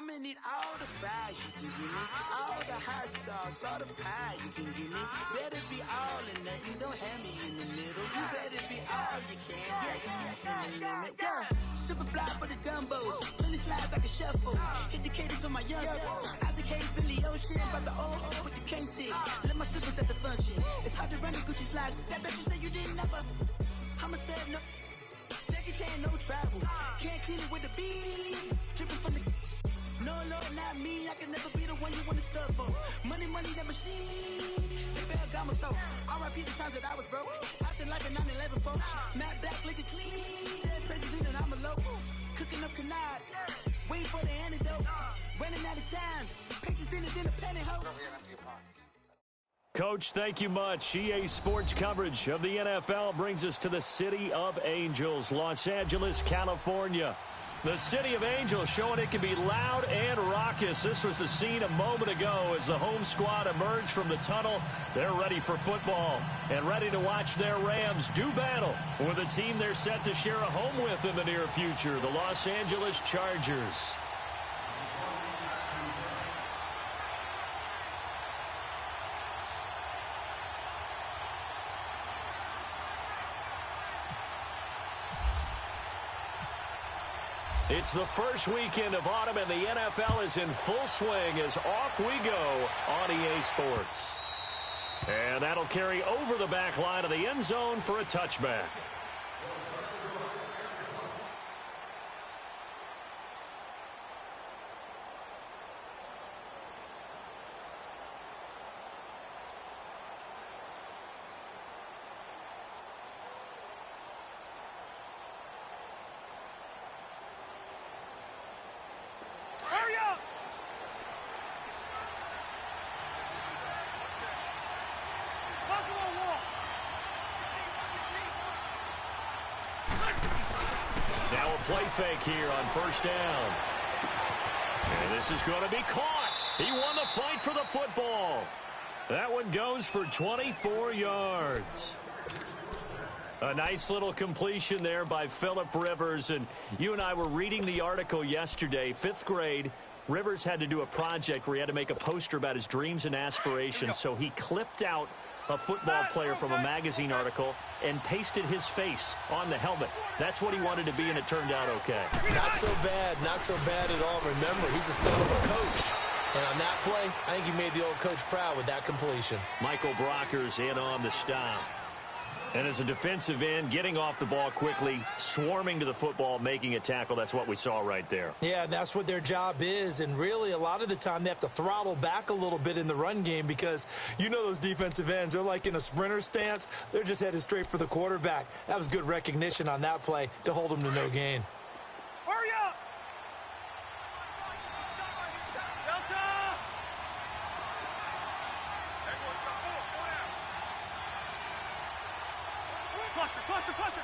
I'ma need all the fries you can give me, all the hot sauce, all the pie you can give me. Better be all or nothing, don't have me in the middle. You better be all you can, yeah, in the limit. Yeah, super fly for the Dumbos, plenty slides like a shuffle. Hit the cadence on my young Isaac Hayes, Billy Ocean, about the old with the cane stick. Let my slippers at the function. It's hard to run the Gucci slides. That you say you didn't never. I'm a step no. Jackie Chan, no travel. Can't clean it with the beat. Dripping from the. No, Lord, not me. I can never be the one you want to stuff for. Money, that machine. They fell down my stove. R.I.P. the times that I was broke. Acting like a 9/11 folks. Matt back, looking clean. Dead presses in and I'm a local. Cooking up canard. Waiting for the antidote. Running out of time. Patience thinner than a penny hoe. Coach, thank you much. EA Sports coverage of the NFL brings us to the City of Angels, Los Angeles, California. The City of Angels showing it can be loud and raucous. This was the scene a moment ago as the home squad emerged from the tunnel. They're ready for football and ready to watch their Rams do battle with a team they're set to share a home with in the near future, the Los Angeles Chargers. It's the first weekend of autumn, and the NFL is in full swing as off we go on EA Sports. And that'll carry over the back line of the end zone for a touchback. Now a play fake here on first down. And this is going to be caught. He won the fight for the football. That one goes for 24 yards. A nice little completion there by Phillip Rivers. And you and I were reading the article yesterday, 5th grade. Rivers had to do a project where he had to make a poster about his dreams and aspirations. So he clipped out a football player from a magazine article and pasted his face on the helmet. That's what he wanted to be, and it turned out okay. Not so bad at all. Remember, he's the son of a coach. And on that play, I think he made the old coach proud with that completion. Michael Brockers in on the stop. And as a defensive end, getting off the ball quickly, swarming to the football, making a tackle, that's what we saw right there. Yeah, that's what their job is. And really, a lot of the time, they have to throttle back a little bit in the run game because you know those defensive ends, they're like in a sprinter stance. They're just headed straight for the quarterback. That was good recognition on that play to hold them to no gain. Hurry up! Cluster.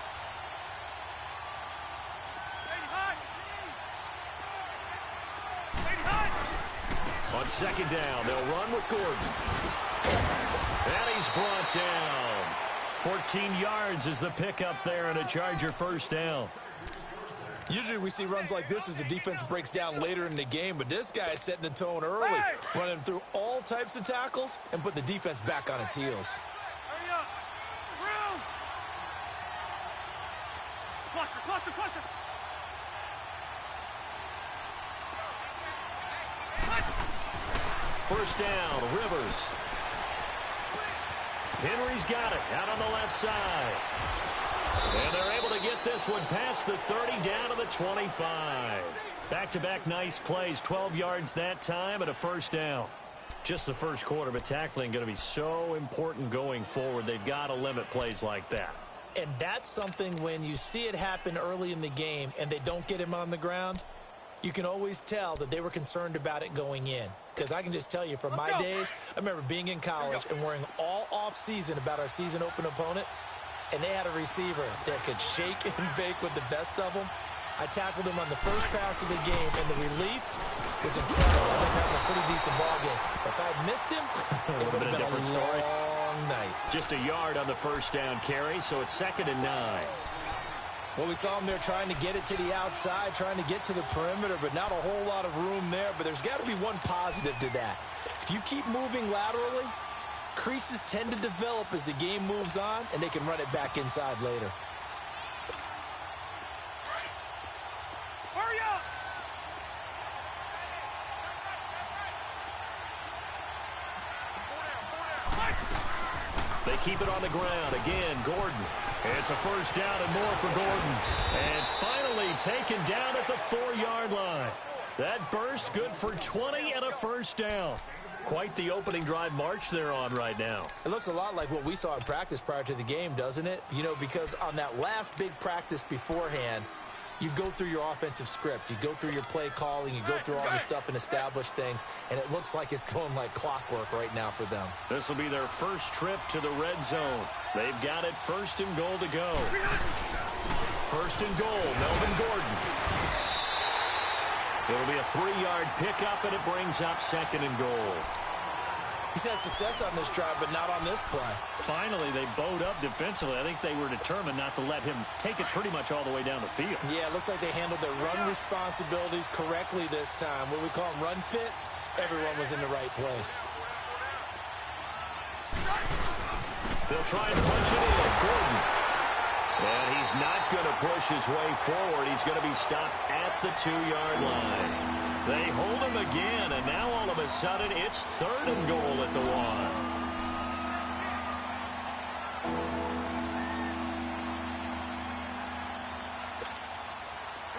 On second down, they'll run with Gordon. And he's brought down. 14 yards is the pickup there and a Charger first down. Usually we see runs like this as the defense breaks down later in the game, but this guy is setting the tone early, running through all types of tackles and put the defense back on its heels. Hurry up! Room! Cluster! First down, Rivers. Henry's got it out on the left side. And they're able to get this one past the 30 down to the 25. Back-to-back nice plays, 12 yards that time and a first down. Just the first quarter, but tackling going to be so important going forward. They've got to limit plays like that. And that's something when you see it happen early in the game and they don't get him on the ground, you can always tell that they were concerned about it going in. Because I can just tell you from my days, I remember being in college and worrying all off-season about our season open opponent, and they had a receiver that could shake and bake with the best of them. I tackled him on the first pass of the game, and the relief was incredible. I ended up having a pretty decent ball game. But if I had missed him, it would have been a different story. Long night. Just a yard on the first down carry, so it's 2nd and 9. Well, we saw him there trying to get it to the outside, trying to get to the perimeter, but not a whole lot of room there. But there's got to be one positive to that. If you keep moving laterally, creases tend to develop as the game moves on, and they can run it back inside later. Hurry up! They keep it on the ground. Again, Gordon. It's a first down and more for Gordon. And finally taken down at the 4-yard line. That burst good for 20 and a first down. Quite the opening drive march they're on right now. It looks a lot like what we saw in practice prior to the game, doesn't it? You know, because on that last big practice beforehand, you go through your offensive script. You go through your play calling. You go through all the stuff and establish things. And it looks like it's going like clockwork right now for them. This will be their first trip to the red zone. They've got it first and goal to go. First and goal, Melvin Gordon. It'll be a 3-yard pickup, and it brings up second and goal. He's had success on this drive, but not on this play. Finally, they bowed up defensively. I think they were determined not to let him take it pretty much all the way down the field. Yeah, it looks like they handled their run responsibilities correctly this time. What we call them run fits, everyone was in the right place. They'll try and punch it in. Gordon. And he's not going to push his way forward. He's going to be stopped at the 2-yard line. They hold him again, and now all of a sudden it's third and goal at the 1.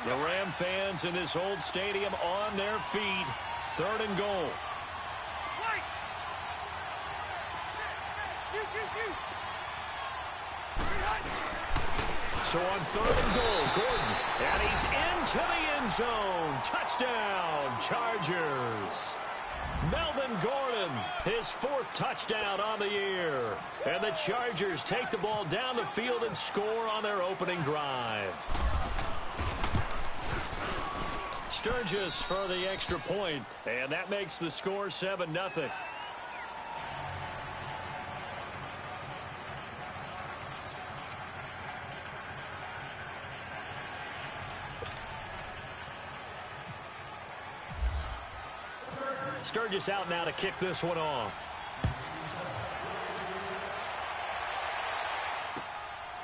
The Ram fans in this old stadium on their feet. Third and goal. So on third and goal, Gordon, and he's into the end zone. Touchdown, Chargers. Melvin Gordon, his 4th touchdown on the year. And the Chargers take the ball down the field and score on their opening drive. Sturgis for the extra point, and that makes the score 7-0. Sturgis out now to kick this one off.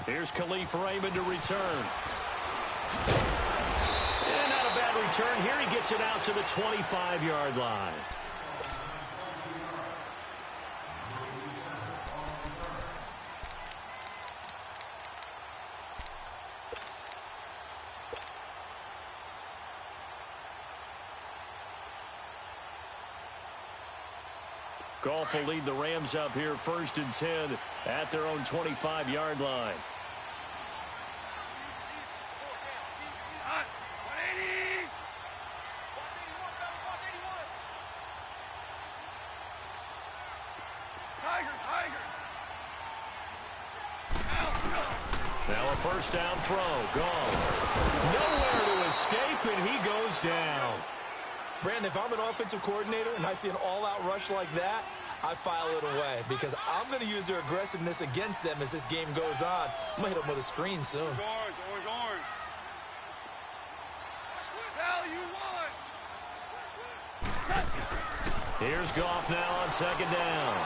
Here's Khalif Raymond to return. And not a bad return here. He gets it out to the 25-yard line. Goff will lead the Rams up here 1st and 10 at their own 25-yard line. Now a first down throw. Gone. Nowhere to escape, and he goes down. Brandon, if I'm an offensive coordinator and I see an all-out rush like that, I file it away because I'm going to use their aggressiveness against them as this game goes on. I'm going to hit them with a screen soon. Orange. Here's Goff now on 2nd down.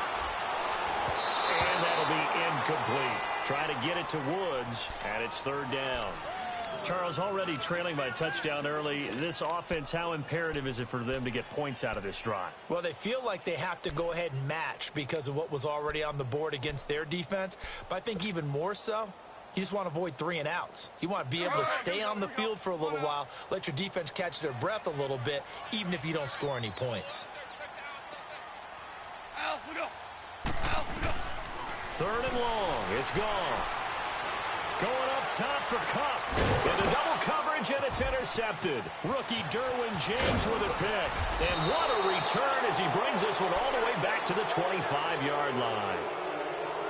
And that'll be incomplete. Try to get it to Woods, and it's 3rd down. Charles, already trailing by a touchdown early. This offense, how imperative is it for them to get points out of this drive? Well, they feel like they have to go ahead and match because of what was already on the board against their defense. But I think even more so, you just want to avoid 3 and outs. You want to be able to stay on the field for a little while, let your defense catch their breath a little bit, even if you don't score any points. 3rd and long. It's gone. Going up top for Cup. Into double coverage, and it's intercepted. Rookie Derwin James with a pick. And what a return as he brings this one all the way back to the 25-yard line.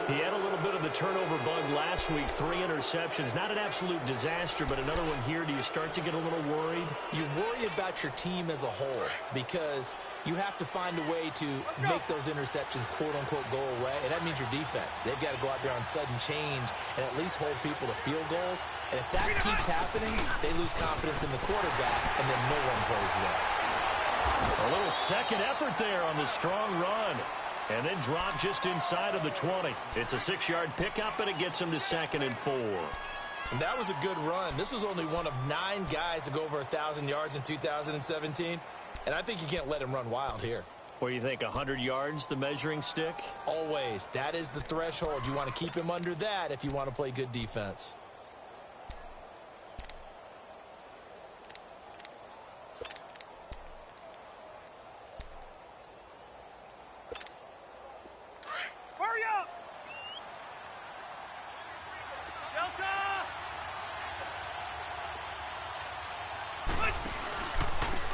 He had a little bit of the turnover bug last week, 3 interceptions. Not an absolute disaster, but another one here. Do you start to get a little worried? You worry about your team as a whole because you have to find a way to make those interceptions, quote-unquote, go away, and that means your defense. They've got to go out there on sudden change and at least hold people to field goals. And if that keeps happening, they lose confidence in the quarterback, and then no one plays well. A little second effort there on the strong run. And then drop just inside of the 20. It's a 6-yard pickup, and it gets him to 2nd and 4. And that was a good run. This was only one of 9 guys to go over 1,000 yards in 2017. And I think you can't let him run wild here. What do you think, 100 yards, the measuring stick? Always. That is the threshold. You want to keep him under that if you want to play good defense.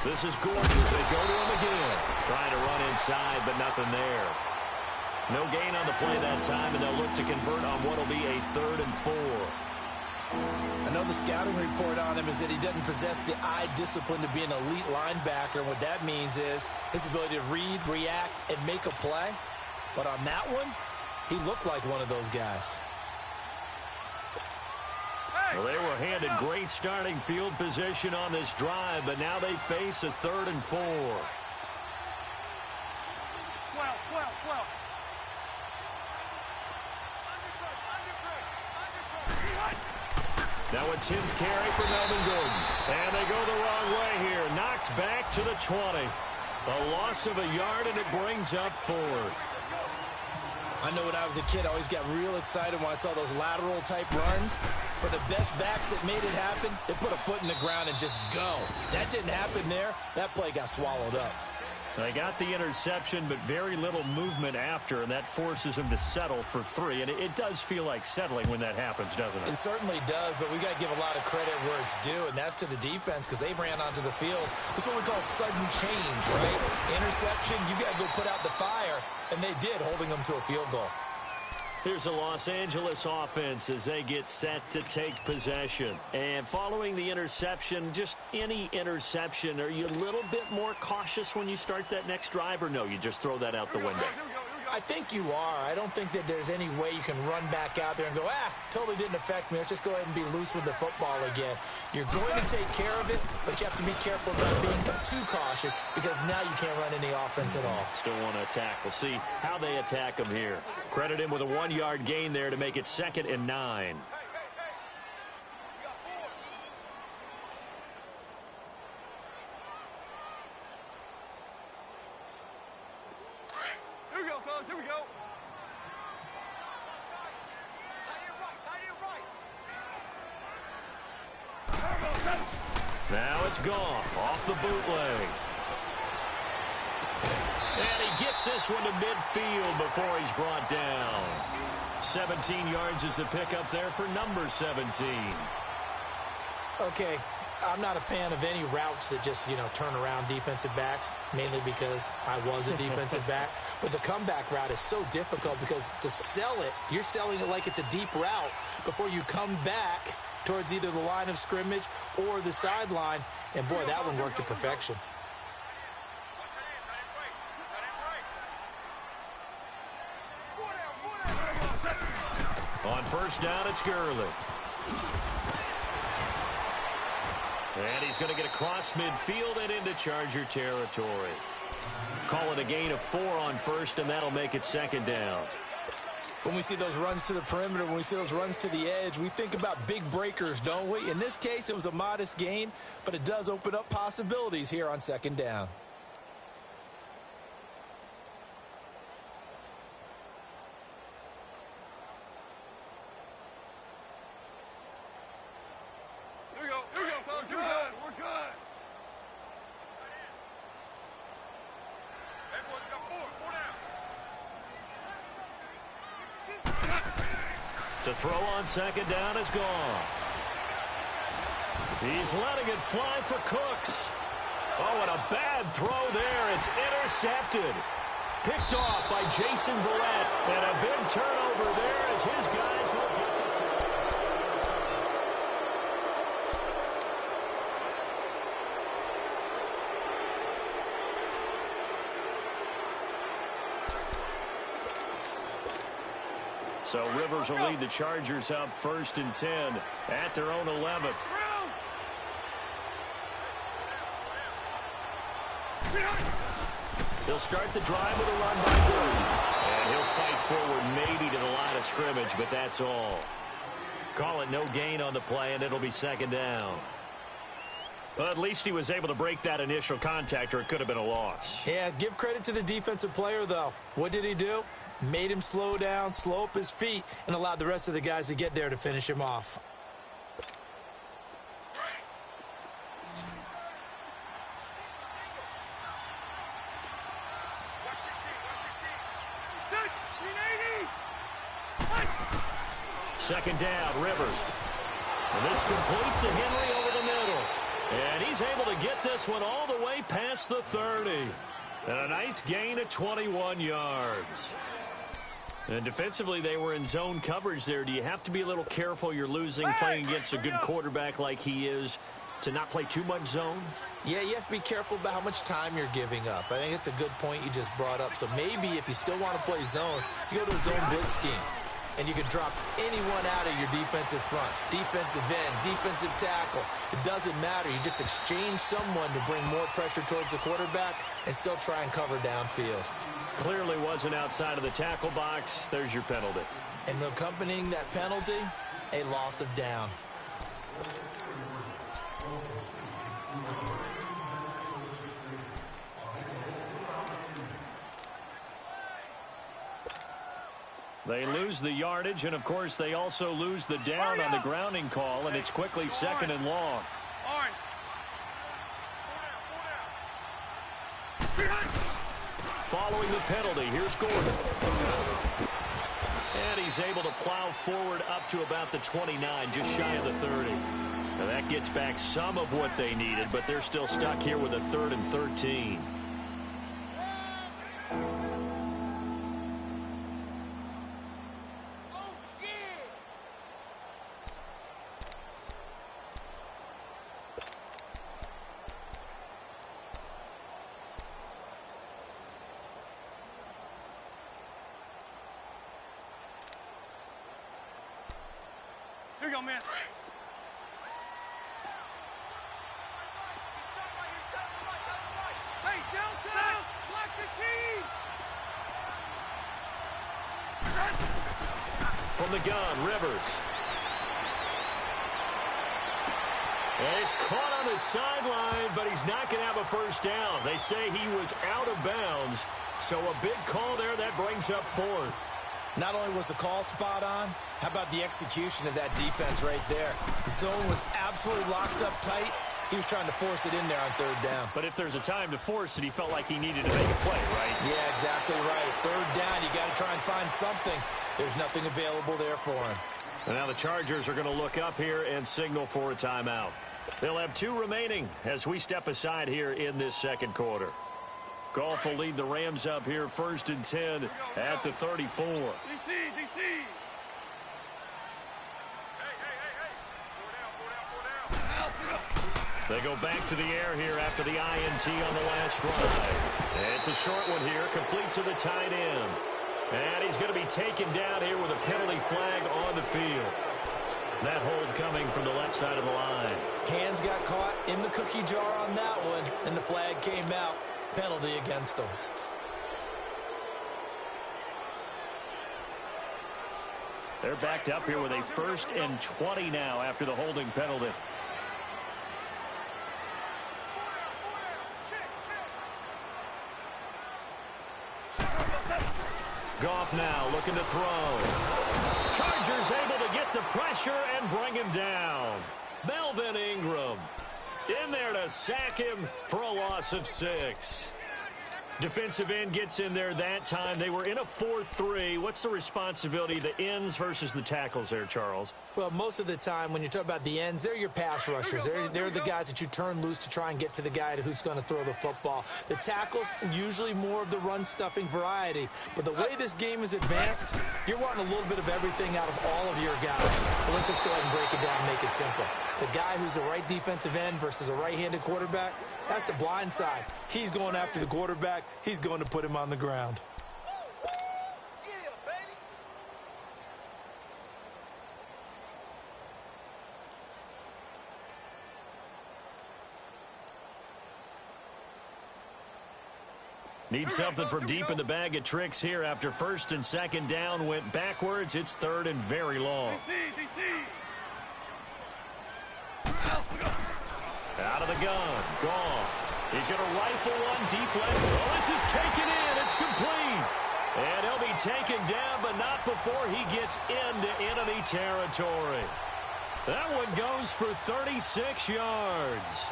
This is gorgeous. They go to him again. Trying to run inside, but nothing there. No gain on the play that time, and they'll look to convert on what will be a 3rd and 4. I know the scouting report on him is that he doesn't possess the eye discipline to be an elite linebacker. And what that means is his ability to read, react, and make a play. But on that one, he looked like one of those guys. Well, they were handed great starting field position on this drive, but now they face a 3rd and 4. 12. Now a 10th carry for Melvin Gordon. And they go the wrong way here. Knocked back to the 20. A loss of a yard, and it brings up 4th. I know when I was a kid, I always got real excited when I saw those lateral-type runs. For the best backs that made it happen, they put a foot in the ground and just go. That didn't happen there. That play got swallowed up. They got the interception, but very little movement after, and that forces them to settle for 3. And it does feel like settling when that happens, doesn't it? It certainly does, but we got to give a lot of credit where it's due, and that's to the defense because they ran onto the field. That's what we call sudden change, right? Interception, you got to go put out the fire, and they did, holding them to a field goal. Here's the Los Angeles offense as they get set to take possession. And following the interception, just any interception, are you a little bit more cautious when you start that next drive, or no, you just throw that out the window? I think you are. I don't think that there's any way you can run back out there and go, totally didn't affect me. Let's just go ahead and be loose with the football again. You're going to take care of it, but you have to be careful about being too cautious because now you can't run any offense at all. Still want to attack. We'll see how they attack him here. Credit him with a 1-yard gain there to make it 2nd and 9. Here we go, fellas. Here we go. Now it's Goff off the bootleg. And he gets this one to midfield before he's brought down. 17 yards is the pickup there for number 17. Okay, I'm not a fan of any routes that just, turn around defensive backs, mainly because I was a defensive back. But the comeback route is so difficult because to sell it, you're selling it like it's a deep route before you come back towards either the line of scrimmage or the sideline. And, boy, that one worked to perfection. On first down, it's Gurley. And he's going to get across midfield and into Charger territory. Call it a gain of 4 on first, and that'll make it 2nd down. When we see those runs to the perimeter, when we see those runs to the edge, we think about big breakers, don't we? In this case, it was a modest gain, but it does open up possibilities here on 2nd down. Here we go, fellas. We're good. We're good. Everyone's got 4 down. To throw on 2nd down is Goff. He's letting it fly for Cooks. Oh, and a bad throw there. It's intercepted. Picked off by Jason Verrett. And a big turnover over there as his guys will get the So Rivers will lead the Chargers up 1st and 10 at their own 11. He'll start the drive with a run by Gordon. And he'll fight forward maybe to the line of scrimmage, but that's all. Call it no gain on the play, and it'll be 2nd down. But at least he was able to break that initial contact, or it could have been a loss. Yeah, give credit to the defensive player, though. What did he do? Made him slow down, slow up his feet, and allowed the rest of the guys to get there to finish him off. Second down, Rivers. And this complete to Henry over the middle. And he's able to get this one all the way past the 30. And a nice gain of 21 yards. And defensively, they were in zone coverage there. Do you have to be a little careful? You're losing playing against a good quarterback like he is to not play too much zone? Yeah, you have to be careful about how much time you're giving up. I think it's a good point you just brought up. So maybe if you still want to play zone, you go to a zone blitz scheme. And you can drop anyone out of your defensive front, defensive end, defensive tackle. It doesn't matter. You just exchange someone to bring more pressure towards the quarterback and still try and cover downfield. Clearly wasn't outside of the tackle box. There's your penalty. And accompanying that penalty, a loss of down. They lose the yardage, and, of course, they also lose the down on the grounding call, and it's quickly 2nd and long. Following the penalty, here's Gordon. And he's able to plow forward up to about the 29, just shy of the 30. Now that gets back some of what they needed, but they're still stuck here with a 3rd and 13. Here you go, man. Hey, downtown! Block the key! From the gun, Rivers. And he's caught on his sideline, but he's not going to have a first down. They say he was out of bounds, so a big call there that brings up 4th. Not only was the call spot on, how about the execution of that defense right there? The zone was absolutely locked up tight. He was trying to force it in there on 3rd down. But if there's a time to force it, he felt like he needed to make a play, right? Yeah, exactly right. 3rd down, you got to try and find something. There's nothing available there for him. And now the Chargers are going to look up here and signal for a timeout. They'll have 2 remaining as we step aside here in this 2nd quarter. Goff will lead the Rams up here 1st and 10 at the 34. DC! They go back to the air here after the INT on the last drive. And it's a short one here, complete to the tight end. And he's going to be taken down here with a penalty flag on the field. That hold coming from the left side of the line. Hands got caught in the cookie jar on that one, and the flag came out. Penalty against him. They're backed up here with a 1st and 20 now after the holding penalty. Goff now looking to throw. Chargers able to get the pressure and bring him down. Melvin Ingram in there to sack him for a loss of 6. Defensive end gets in there that time. They were in a 4-3. What's the responsibility of the ends versus the tackles there, Charles? Well, most of the time when you talk about the ends, they're your pass rushers. They're the guys that you turn loose to try and get to the guy who's going to throw the football. The tackles, usually more of the run-stuffing variety. But the way this game is advanced, you're wanting a little bit of everything out of all of your guys. But let's just go ahead and break it down and make it simple. The guy who's the right defensive end versus a right-handed quarterback, that's the blind side. He's going after the quarterback. He's going to put him on the ground. Need something from deep in the bag of tricks here after first and second down went backwards. It's third and very long. Out of the gun. Gone. He's going to rifle one deep left. Oh, this is taken in. It's complete. And he'll be taken down, but not before he gets into enemy territory. That one goes for 36 yards.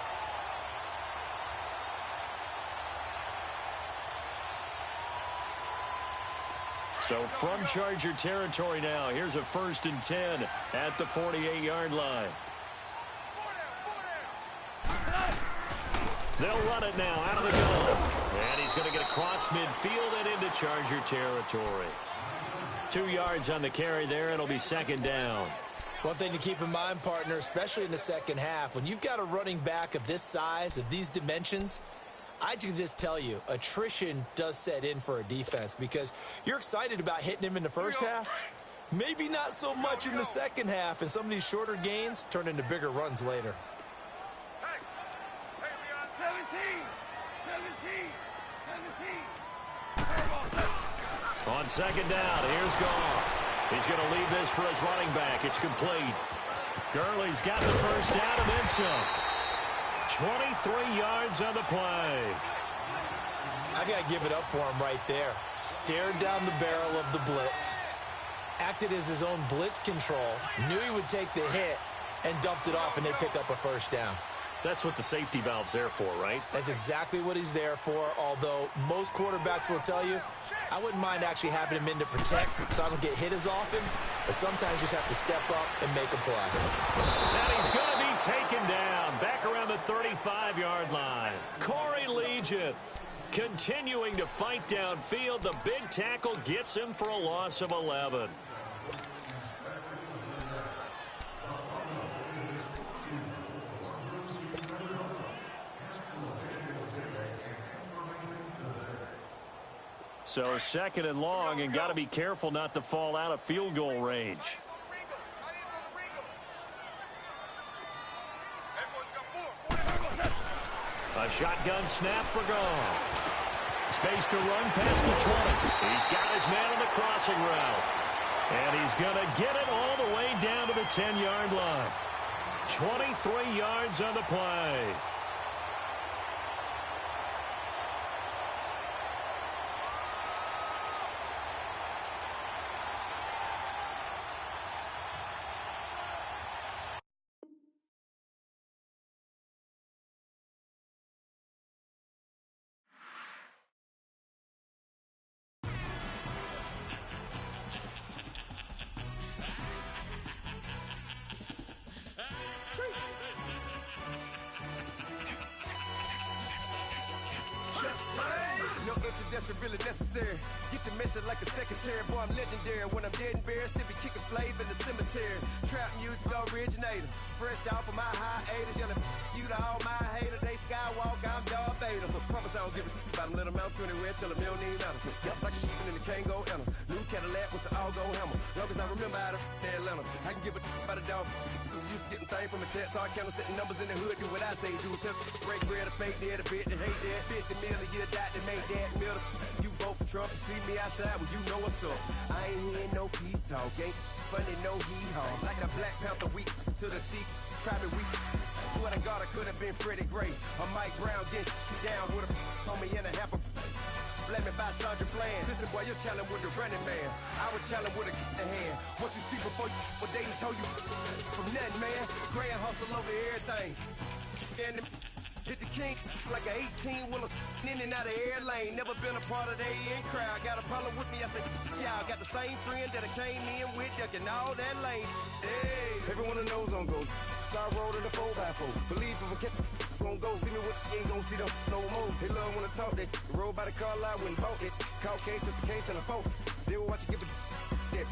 So from Charger territory now, here's a 1st and 10 at the 48-yard line. They'll run it now out of the gun. And he's going to get across midfield and into Charger territory. 2 yards on the carry there. It'll be second down. One thing to keep in mind, partner, especially in the second half, when you've got a running back of this size, of these dimensions, I can just tell you, attrition does set in for a defense because you're excited about hitting him in the first half. Maybe not so much in the second half, and some of these shorter gains turn into bigger runs later. 17. On second down, here's Goff. He's going to leave this for his running back. It's complete. Gurley's got the first down and then some. 23 yards on the play. I got to give it up for him right there. Stared down the barrel of the blitz. Acted as his own blitz control. Knew he would take the hit and dumped it off, and they pick up a first down. That's what the safety valve's there for, right? That's exactly what he's there for, although most quarterbacks will tell you, I wouldn't mind actually having him in to protect so I don't get hit as often, but sometimes you just have to step up and make a play. And he's going to be taken down back around the 35-yard line. Corey Legion continuing to fight downfield. The big tackle gets him for a loss of 11. So second and long, and got to be careful not to fall out of field goal range. A shotgun snap for Goff. Space to run past the 20. He's got his man on the crossing route. And he's going to get it all the way down to the 10-yard line. 23 yards on the play. No introduction really necessary. Get the message like a secretary. Boy, I'm legendary. When I'm dead and buried, still be kicking flavor in the cemetery. Trap music originator. Fresh off of my hiatus. Yelling you to all my haters. They skywalk, I'm Darth Vader. Promise I don't give a about them. Let them out 20 red. Tell them they don't need matter. Yep, like a sheep in the Kango Anna. New Cadillac with an all-go hammer. Long as I remember out of Atlanta. I can give a about a dog. I'm used to getting things from a text. So I count setting numbers in the hood. Do what I say do. Tell break bread or fake dead. A bit to hate that. 50 million a year died to make that middle. You vote for Trump. You see me outside. Well, you know what's up. I ain't hearing no peace talk. Ain't funny, no hee-haw. Like a Black Panther week to the teeth. Try me weak. Swear to God, I could have been Freddie Gray. Or Mike Brown getting down with a on me and a half a. Let me buy Sandra Bland. Listen, boy, you're challenging with the running man. I would challenge with a hand. What you see before you, what they told you from nothing, man. Grand hustle over everything. And Hit the king like an 18-wheeler in and out of air lane. Never been a part of the AN crowd. Got a problem with me, I said, y'all. Got the same friend that I came in with, ducking all that lane. Hey, everyone knows I'm go. I rolled in the 4x4. Believe if I kept gon' go see me with ain't gon' see them no more. They love when I talk that. Roll by the car lot when bought it. Call case at the case and a phone. They will watch you give a that.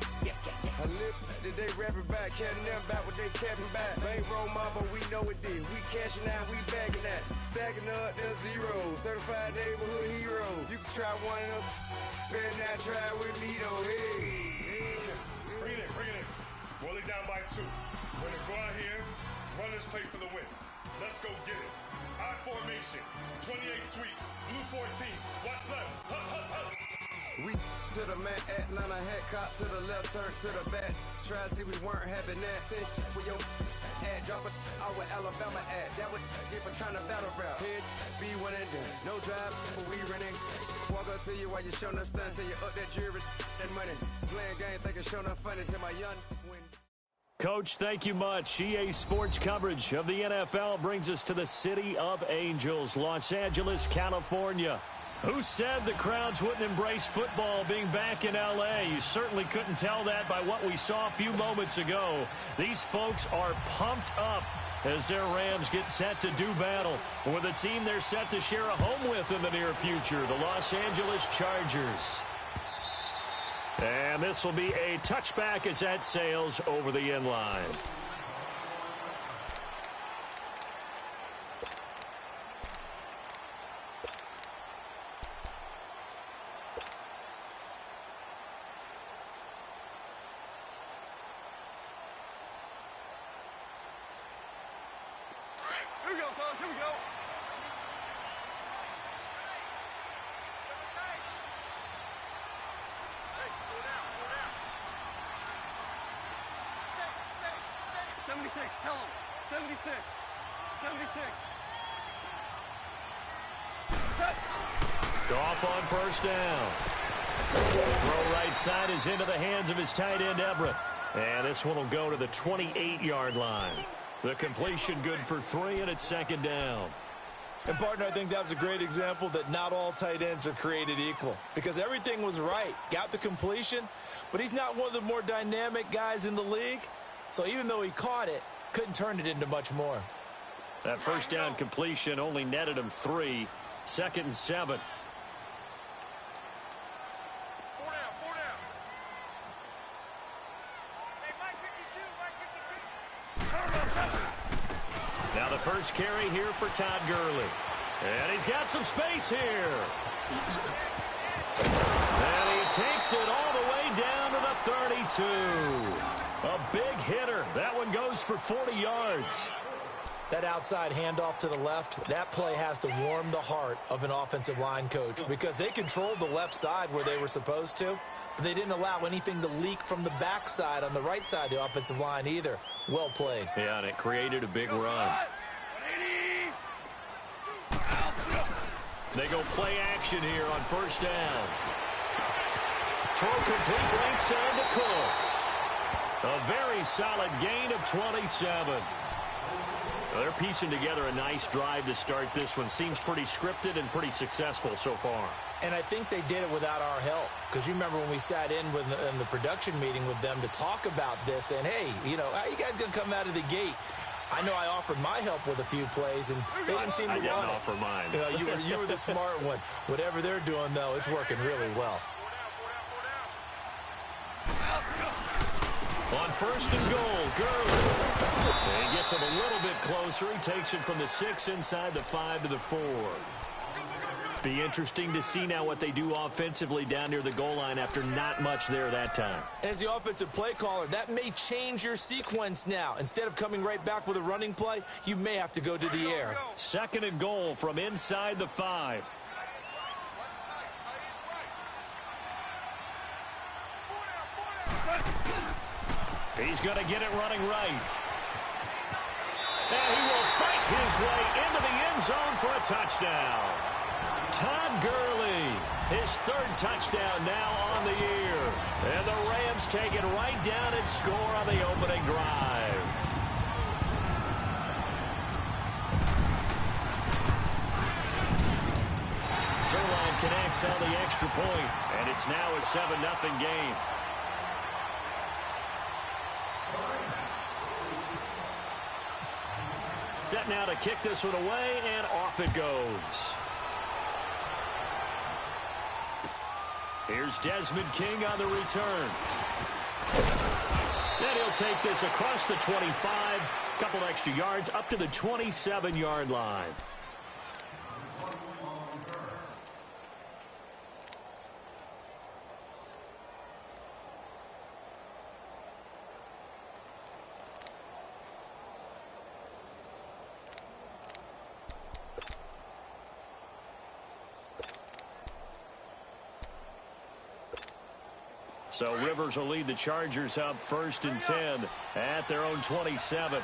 I live that they rapping back, catching them back what they capping back. Bankroll mama, we know it did. We cashing out, we bagging that. Stacking up, there's zero. Certified neighborhood hero. You can try one of them. Better not try with me though. Hey. Bring it in. Roll it down by 2. We're gonna go out here, run this play for the win. Let's go get it. I formation, 28 sweeps, blue 14. Watch left. Hup, hup, hup. We to the mat, Atlanta hat cop to the left, turn to the back. Try to see we weren't having that. Sit with your ad, drop it out with Alabama ad. That would get for trying to battle rap. Head, be one and done. No drive, but we running. Walk up to you while you showing us stun till you up that jury and money. Playing game, thinking showing up funny till my young win. Coach, thank you much. EA Sports coverage of the NFL brings us to the City of Angels, Los Angeles, California. Who said the crowds wouldn't embrace football being back in L.A.? You certainly couldn't tell that by what we saw a few moments ago. These folks are pumped up as their Rams get set to do battle with a team they're set to share a home with in the near future, the Los Angeles Chargers. And this will be a touchback as that sails over the end line. Here we go, coach. Here we go. Hey, slow down. 76. Tell him. 76. 76. Goff on first down. Throw right side is into the hands of his tight end, Everett. And this one will go to the 28-yard line. The completion good for 3, and it's second down. And, partner, I think that was a great example that not all tight ends are created equal because everything was right. Got the completion, but he's not one of the more dynamic guys in the league. So even though he caught it, couldn't turn it into much more. That first down completion only netted him 3. 2nd and 7. 4 down. Hey, Mike 52. Now the first carry here for Todd Gurley. And he's got some space here. And he takes it all the way down to the 32. A big hitter. That one goes for 40 yards. That outside handoff to the left, that play has to warm the heart of an offensive line coach because they controlled the left side where they were supposed to, but they didn't allow anything to leak from the backside on the right side of the offensive line either. Well played. Yeah, and it created a big run. They go play action here on first down. Throw complete right side to Cooks. A very solid gain of 27. They're piecing together a nice drive to start this one. Seems pretty scripted and pretty successful so far. And I think they did it without our help. Because you remember when we sat in the production meeting with them to talk about this. And, hey, you know, how you guys going to come out of the gate? I know I offered my help with a few plays, and they didn't seem to want it. I didn't offer mine. You know, you were the smart one. Whatever they're doing, though, it's working really well. On first and goal, Gurley. And he gets him a little bit closer. He takes it from the 6 inside the 5 to the 4. Be interesting to see now what they do offensively down near the goal line after not much there that time. As the offensive play caller, that may change your sequence now. Instead of coming right back with a running play, you may have to go to the air. 2nd and goal from inside the 5. He's going to get it running right. And he will fight his way into the end zone for a touchdown. Todd Gurley, his 3rd touchdown now on the year. And the Rams take it right down and score on the opening drive. Zerline connects on the extra point, and it's now a 7-0 game. Set now to kick this one away, and off it goes. Here's Desmond King on the return. And he'll take this across the 25, couple extra yards up to the 27-yard line. So Rivers will lead the Chargers up 1st and 10 at their own 27.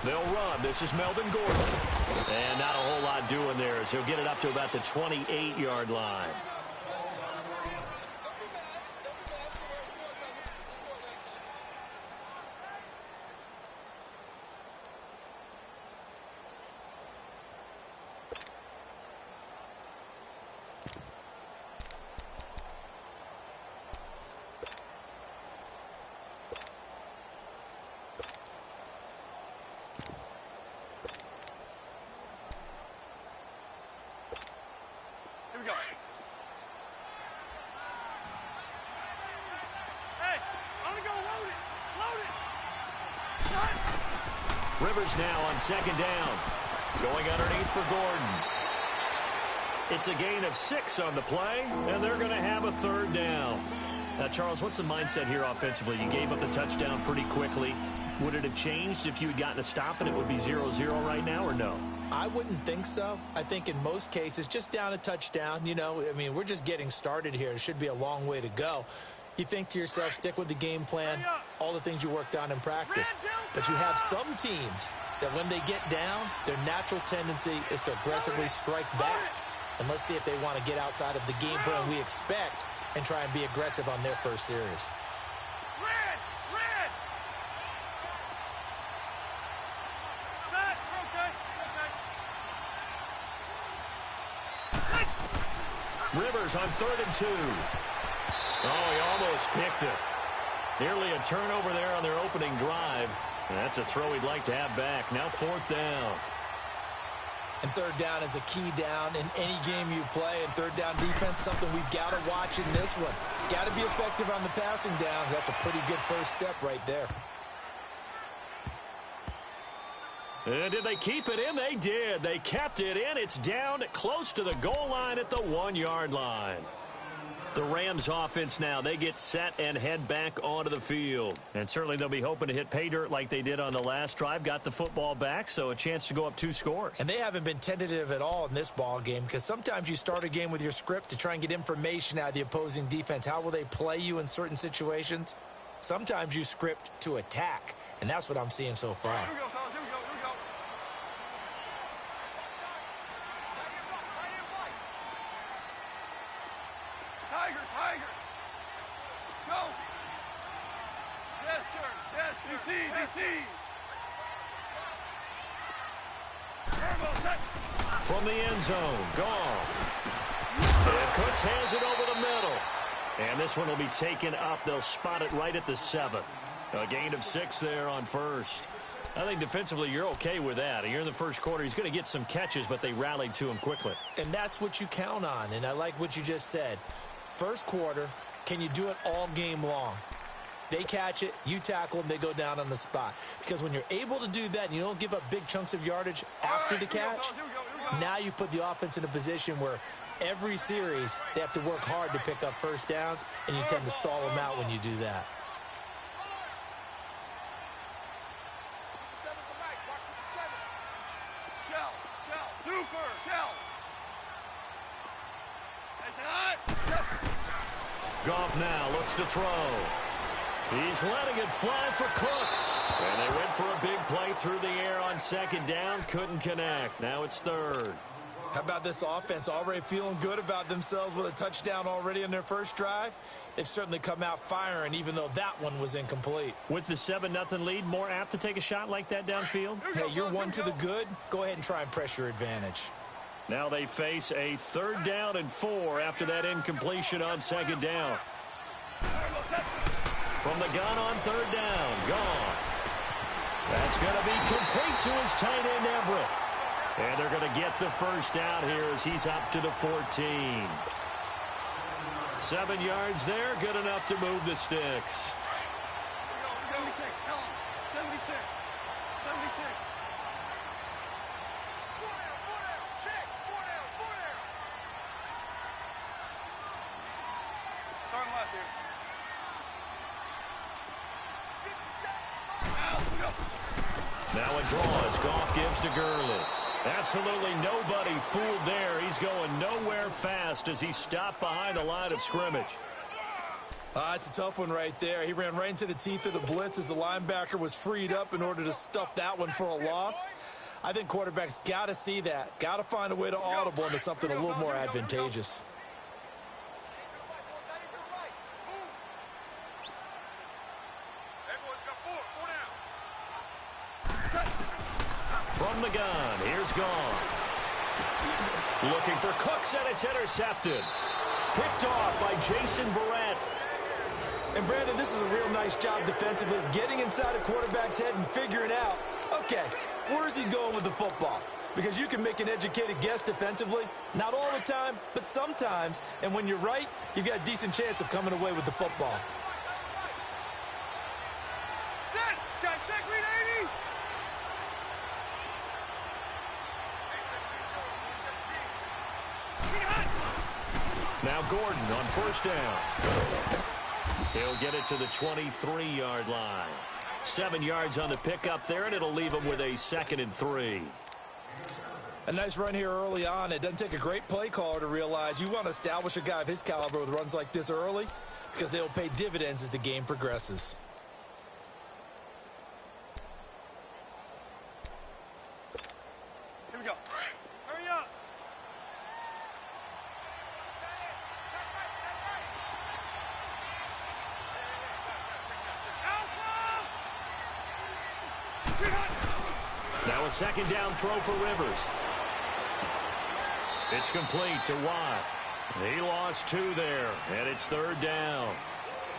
They'll run. This is Melvin Gordon. And not a whole lot doing there as he'll get it up to about the 28-yard line. Rivers now on 2nd down. Going underneath for Gordon. It's a gain of 6 on the play, and they're going to have a 3rd down. Now, Charles, what's the mindset here offensively? You gave up the touchdown pretty quickly. Would it have changed if you had gotten a stop and it would be 0-0 right now, or no? I wouldn't think so. I think in most cases, just down a touchdown, you know, I mean, we're just getting started here. It should be a long way to go. You think to yourself, stick with the game plan, all the things you worked on in practice. But you have some teams that when they get down, their natural tendency is to aggressively strike back. And let's see if they want to get outside of the game plan we expect and try and be aggressive on their first series. Rivers on 3rd and 2. Oh, he almost picked it. Nearly a turnover there on their opening drive. And that's a throw he'd like to have back. Now 4th down. And 3rd down is a key down in any game you play. And 3rd down defense, something we've got to watch in this one. Got to be effective on the passing downs. That's a pretty good first step right there. And did they keep it in? They did. They kept it in. It's down close to the goal line at the 1-yard line. The Rams offense now, they get set and head back onto the field. And certainly they'll be hoping to hit pay dirt like they did on the last drive. Got the football back, so a chance to go up 2 scores. And they haven't been tentative at all in this ball game because sometimes you start a game with your script to try and get information out of the opposing defense. How will they play you in certain situations? Sometimes you script to attack, and that's what I'm seeing so far. Here we go, fellas. Here we go. Here we go. Tiger, Tiger. Go. Yes, sir. Yes, DC, DC. From the end zone, gone. And Cooks has it over the middle. And this one will be taken up. They'll spot it right at the 7. A gain of 6 there on 1st. I think defensively you're okay with that. Here in the first quarter, he's going to get some catches, but they rallied to him quickly. And that's what you count on, and I like what you just said. First quarter, can you do it all game long? They catch it, you tackle them, they go down on the spot. Because when you're able to do that and you don't give up big chunks of yardage after the catch, now you put the offense in a position where every series they have to work hard to pick up first downs, and you tend to stall them out when you do that. Goff now looks to throw. He's letting it fly for Cooks. And they went for a big play through the air on 2nd down. Couldn't connect. Now it's 3rd. How about this offense already feeling good about themselves with a touchdown already in their first drive? They've certainly come out firing, even though that one was incomplete. With the 7-0 lead, more apt to take a shot like that downfield? Hey, you're one to the good. Go ahead and try and press your advantage. Now they face a 3rd down and 4 after that incompletion on 2nd down. From the gun on 3rd down, Goff. That's going to be complete to his tight end, Everett. And they're going to get the first down here as he's up to the 14. 7 yards there, good enough to move the sticks. 76, 76, 76. Four down, check, four down. Starting left here. Now a draw as Goff gives to Gurley. Absolutely nobody fooled there. He's going nowhere fast as he stopped behind the line of scrimmage. It's a tough one right there. He ran right into the teeth of the blitz as the linebacker was freed up in order to stuff that one for a loss. I think quarterbacks got to see that. Got to find a way to audible into something a little more advantageous. From the gun, here's Goff. Looking for Cooks, and it's intercepted. Picked off by Jason Verrett. And, Brandon, this is a real nice job defensively of getting inside a quarterback's head and figuring out, okay, where's he going with the football? Because you can make an educated guess defensively. Not all the time, but sometimes. And when you're right, you've got a decent chance of coming away with the football. Now Gordon on 1st down. He'll get it to the 23-yard line. 7 yards on the pickup there, and it'll leave him with a 2nd and 3. A nice run here early on. It doesn't take a great play caller to realize you want to establish a guy of his caliber with runs like this early because they'll pay dividends as the game progresses. Here we go. Hurry up. Now a 2nd down throw for Rivers. It's complete to Watt. He lost 2 there, and it's 3rd down.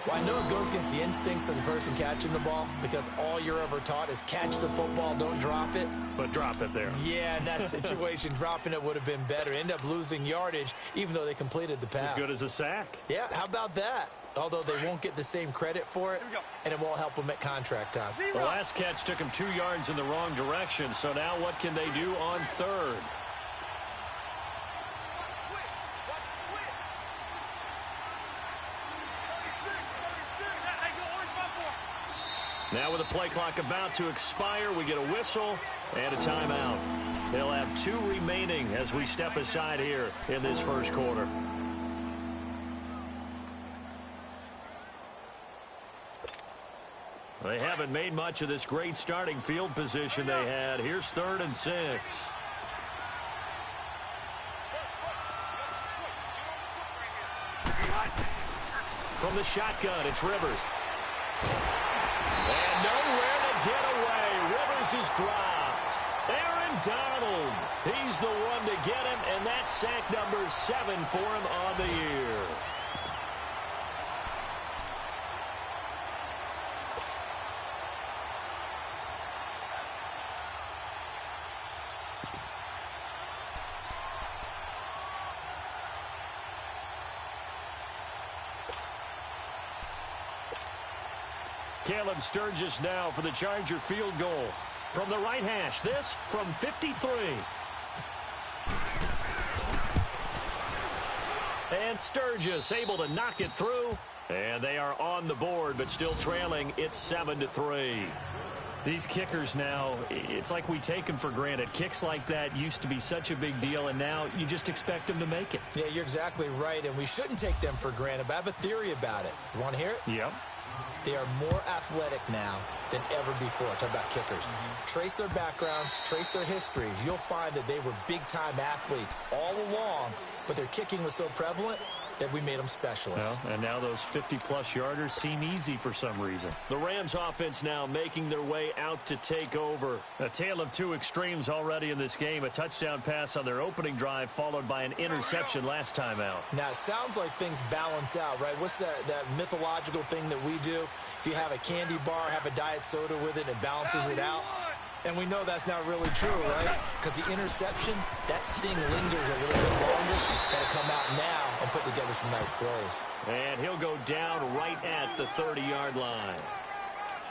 Well, I know it goes against the instincts of the person catching the ball because all you're ever taught is catch the football, don't drop it. But drop it there. Yeah, in that situation, dropping it would have been better. End up losing yardage, even though they completed the pass. As good as a sack. Yeah, how about that? Although they won't get the same credit for it, and it won't help them at contract time. The last catch took him 2 yards in the wrong direction, so now what can they do on 3rd? Now with the play clock about to expire, we get a whistle and a timeout. They'll have 2 remaining as we step aside here in this first quarter. They haven't made much of this great starting field position they had. Here's 3rd and 6. From the shotgun, it's Rivers. And nowhere to get away. Rivers is dropped. Aaron Donald. He's the one to get him, and that's sack number 7 for him on the year. Caleb Sturgis now for the Charger field goal. From the right hash, this from 53. And Sturgis able to knock it through. And they are on the board, but still trailing. It's 7-3. These kickers now, it's like we take them for granted. Kicks like that used to be such a big deal, and now you just expect them to make it. Yeah, you're exactly right, and we shouldn't take them for granted, but I have a theory about it. You want to hear it? Yep. They are more athletic now than ever before. Talk about kickers. Trace their backgrounds, trace their histories. You'll find that they were big-time athletes all along, but their kicking was so prevalent that we made them specialists. Well, and now those 50-plus yarders seem easy for some reason. The Rams offense now making their way out to take over. A tale of two extremes already in this game. A touchdown pass on their opening drive followed by an interception last time out. Now, it sounds like things balance out, right? What's that mythological thing that we do? If you have a candy bar, have a diet soda with it, it balances it out. And we know that's not really true, right? Because the interception, that sting lingers a little bit longer. Got to come out now and put together some nice plays. And he'll go down right at the 30-yard line.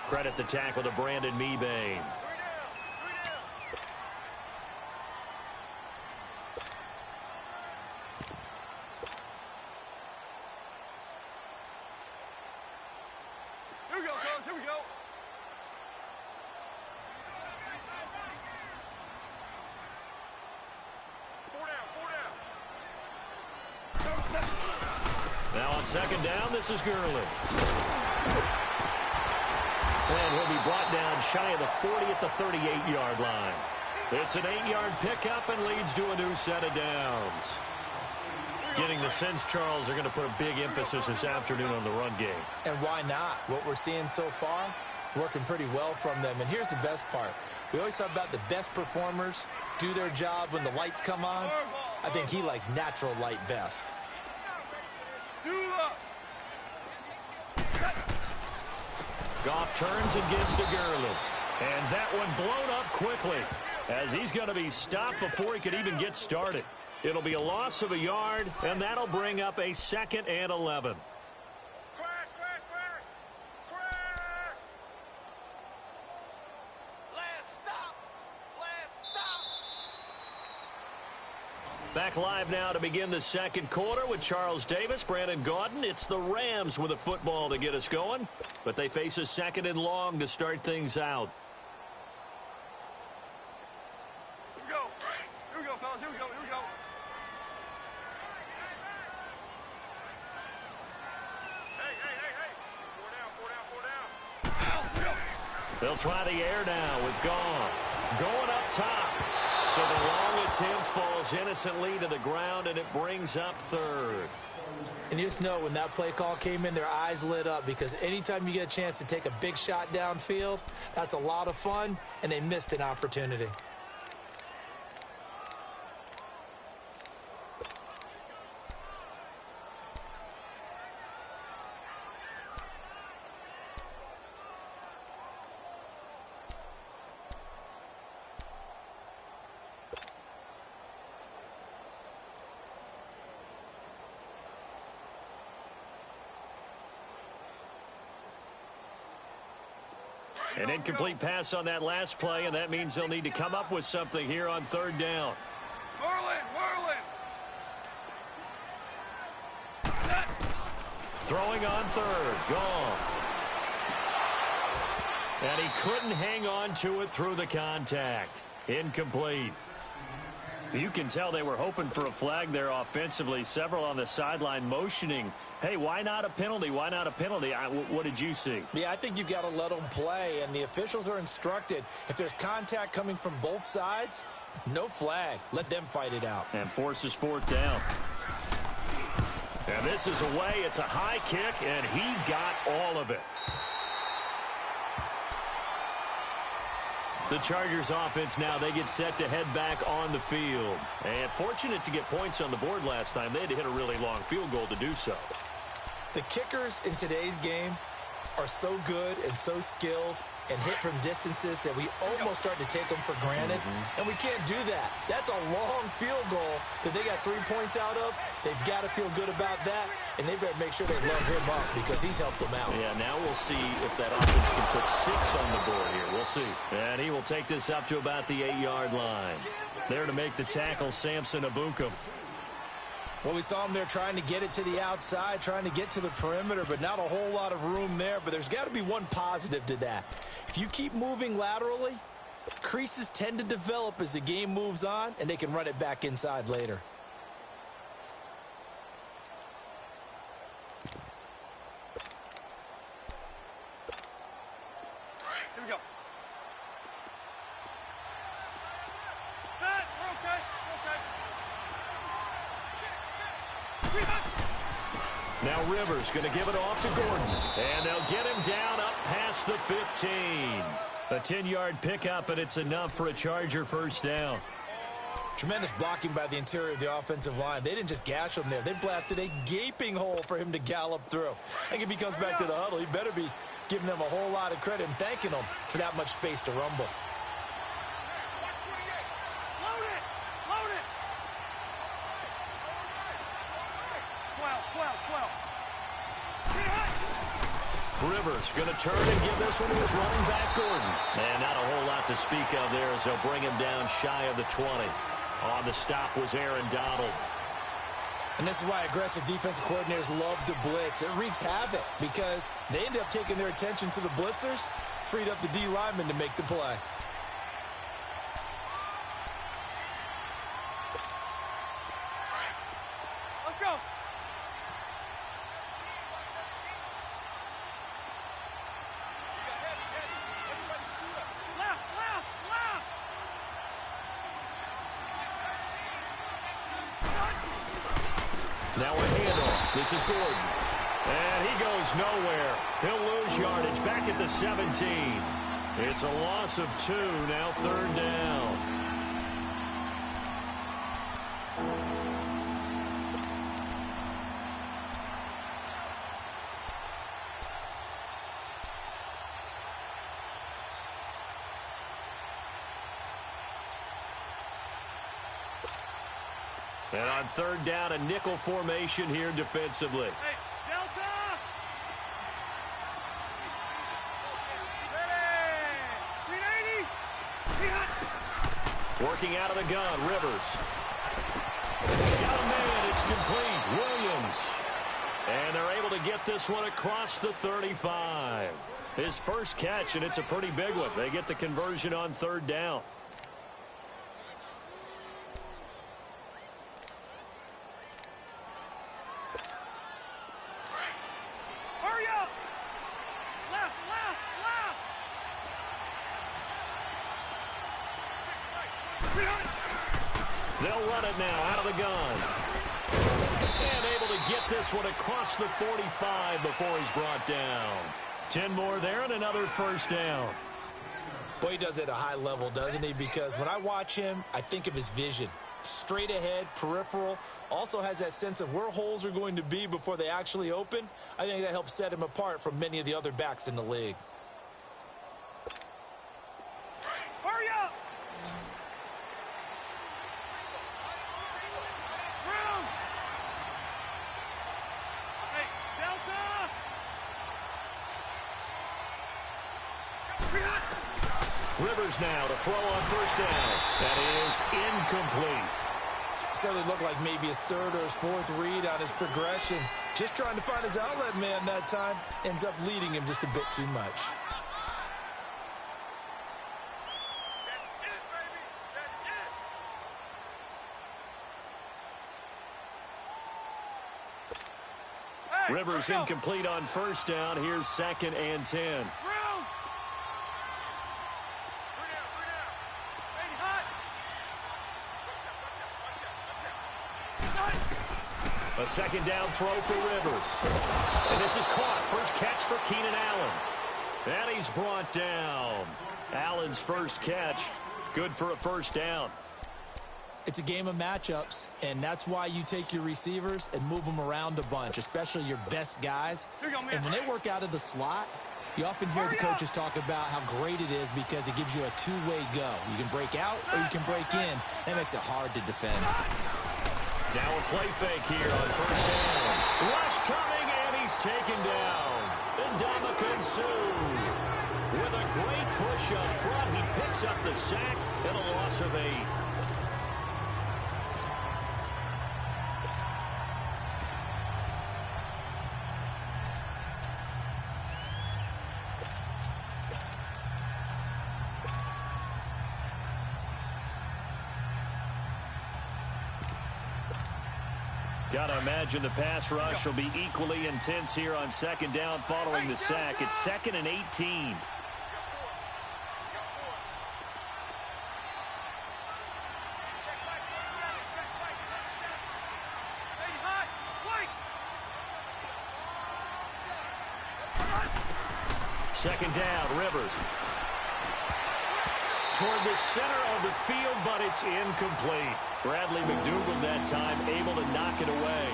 Credit the tackle to Brandon Mebane. Here we go, fellas. Here we go. Now on second down, this is Gurley. And he'll be brought down shy of the 40 at the 38-yard line. It's an 8-yard pickup and leads to a new set of downs. Getting the sense, Charles, they're going to put a big emphasis this afternoon on the run game. And why not? What we're seeing so far is working pretty well from them. And here's the best part. We always talk about the best performers do their job when the lights come on. I think he likes natural light best. Goff turns and gives to Gurley. And that one blown up quickly as he's going to be stopped before he could even get started. It'll be a loss of a yard, and that'll bring up a 2nd and 11. Back live now to begin the second quarter with Charles Davis, Brandon Gaudin. It's the Rams with a football to get us going, but they face a 2nd and long to start things out. Here we go. Here we go, fellas. Here we go. Here we go. Hey. 4 down. They'll try the air now with Goff. Going up top. So the long attempt falls innocently to the ground, and it brings up 3rd. And you just know when that play call came in, their eyes lit up, because anytime you get a chance to take a big shot downfield, that's a lot of fun, and they missed an opportunity. An incomplete pass on that last play, and that means they'll need to come up with something here on 3rd down. Whirling. Throwing on 3rd, Goff. And he couldn't hang on to it through the contact. Incomplete. You can tell they were hoping for a flag there offensively. Several on the sideline motioning, hey, why not a penalty? Why not a penalty? What did you see? Yeah, I think you've got to let them play, and the officials are instructed. If there's contact coming from both sides, no flag. Let them fight it out. And forces 4th down. And this is away. It's a high kick, and he got all of it. The Chargers offense now, they get set to head back on the field. And fortunate to get points on the board last time. They had to hit a really long field goal to do so. The kickers in today's game are so good and so skilled and hit from distances that we almost start to take them for granted. And we can't do that. That's a long field goal that they got 3 points out of. They've got to feel good about that, and they better make sure they love him up because he's helped them out. Yeah, now we'll see if that offense can put 6 on the board here. We'll see. And he will take this up to about the 8-yard line. There to make the tackle, Samson Abukum. Well, we saw him there trying to get it to the outside, trying to get to the perimeter, but not a whole lot of room there. But there's got to be one positive to that. If you keep moving laterally, creases tend to develop as the game moves on, and they can run it back inside later. Now Rivers going to give it off to Gordon. And they'll get him down up past the 15. A 10-yard pickup, and it's enough for a Charger first down. Tremendous blocking by the interior of the offensive line. They didn't just gash him there. They blasted a gaping hole for him to gallop through. I think if he comes back to the huddle, he better be giving them a whole lot of credit and thanking them for that much space to rumble. Load it! Load it! 12. Rivers going to turn and give this one to his running back, Gordon. And not a whole lot to speak of there as they'll bring him down shy of the 20. On the stop was Aaron Donald. And this is why aggressive defensive coordinators love to blitz. It wreaks havoc because they end up taking their attention to the blitzers, freed up the D lineman to make the play. Let's go. Left, left, left. Now a handoff. This is Gordon. And he goes nowhere. He'll lose yardage back at the 17. It's a loss of 2, now third down. And on third down, a nickel formation here defensively. Hey, Delta! Ready! 380! Working out of the gun, Rivers. Got a man, it's complete. Williams. And they're able to get this one across the 35. His first catch, and it's a pretty big one. They get the conversion on third down. Hurry up! Left, left, left! They'll run it now out of the gun. And able to get this one across the 45 before he's brought down. 10 more there and another first down. Boy, he does it at a high level, doesn't he? Because when I watch him, I think of his vision. Straight ahead, peripheral, also has that sense of where holes are going to be before they actually open. I think that helps set him apart from many of the other backs in the league. Hurry up! Room! Hey, Delta! Rivers now to throw on first down. That is incomplete. Certainly looked like maybe his third or his fourth read on his progression. Just trying to find his outlet man that time. Ends up leading him just a bit too much. Rivers incomplete on first down. Here's 2nd and 10. A second down throw for Rivers. And this is caught. First catch for Keenan Allen. And he's brought down. Allen's first catch. Good for a first down. It's a game of matchups, and that's why you take your receivers and move them around a bunch, especially your best guys. And when they work out of the slot, you often hear the coaches talk about how great it is because it gives you a two-way go. You can break out or you can break in. That makes it hard to defend. Now a play fake here on first down. Rush coming, and he's taken down. Ndamukong Suh with a great push up front. He picks up the sack and a loss of 8. Gotta imagine the pass rush will be equally intense here on second down following the sack. It's 2nd and 18. Second down, Rivers. Toward the center of the field, but it's incomplete. Bradley McDougald that time able to knock it away.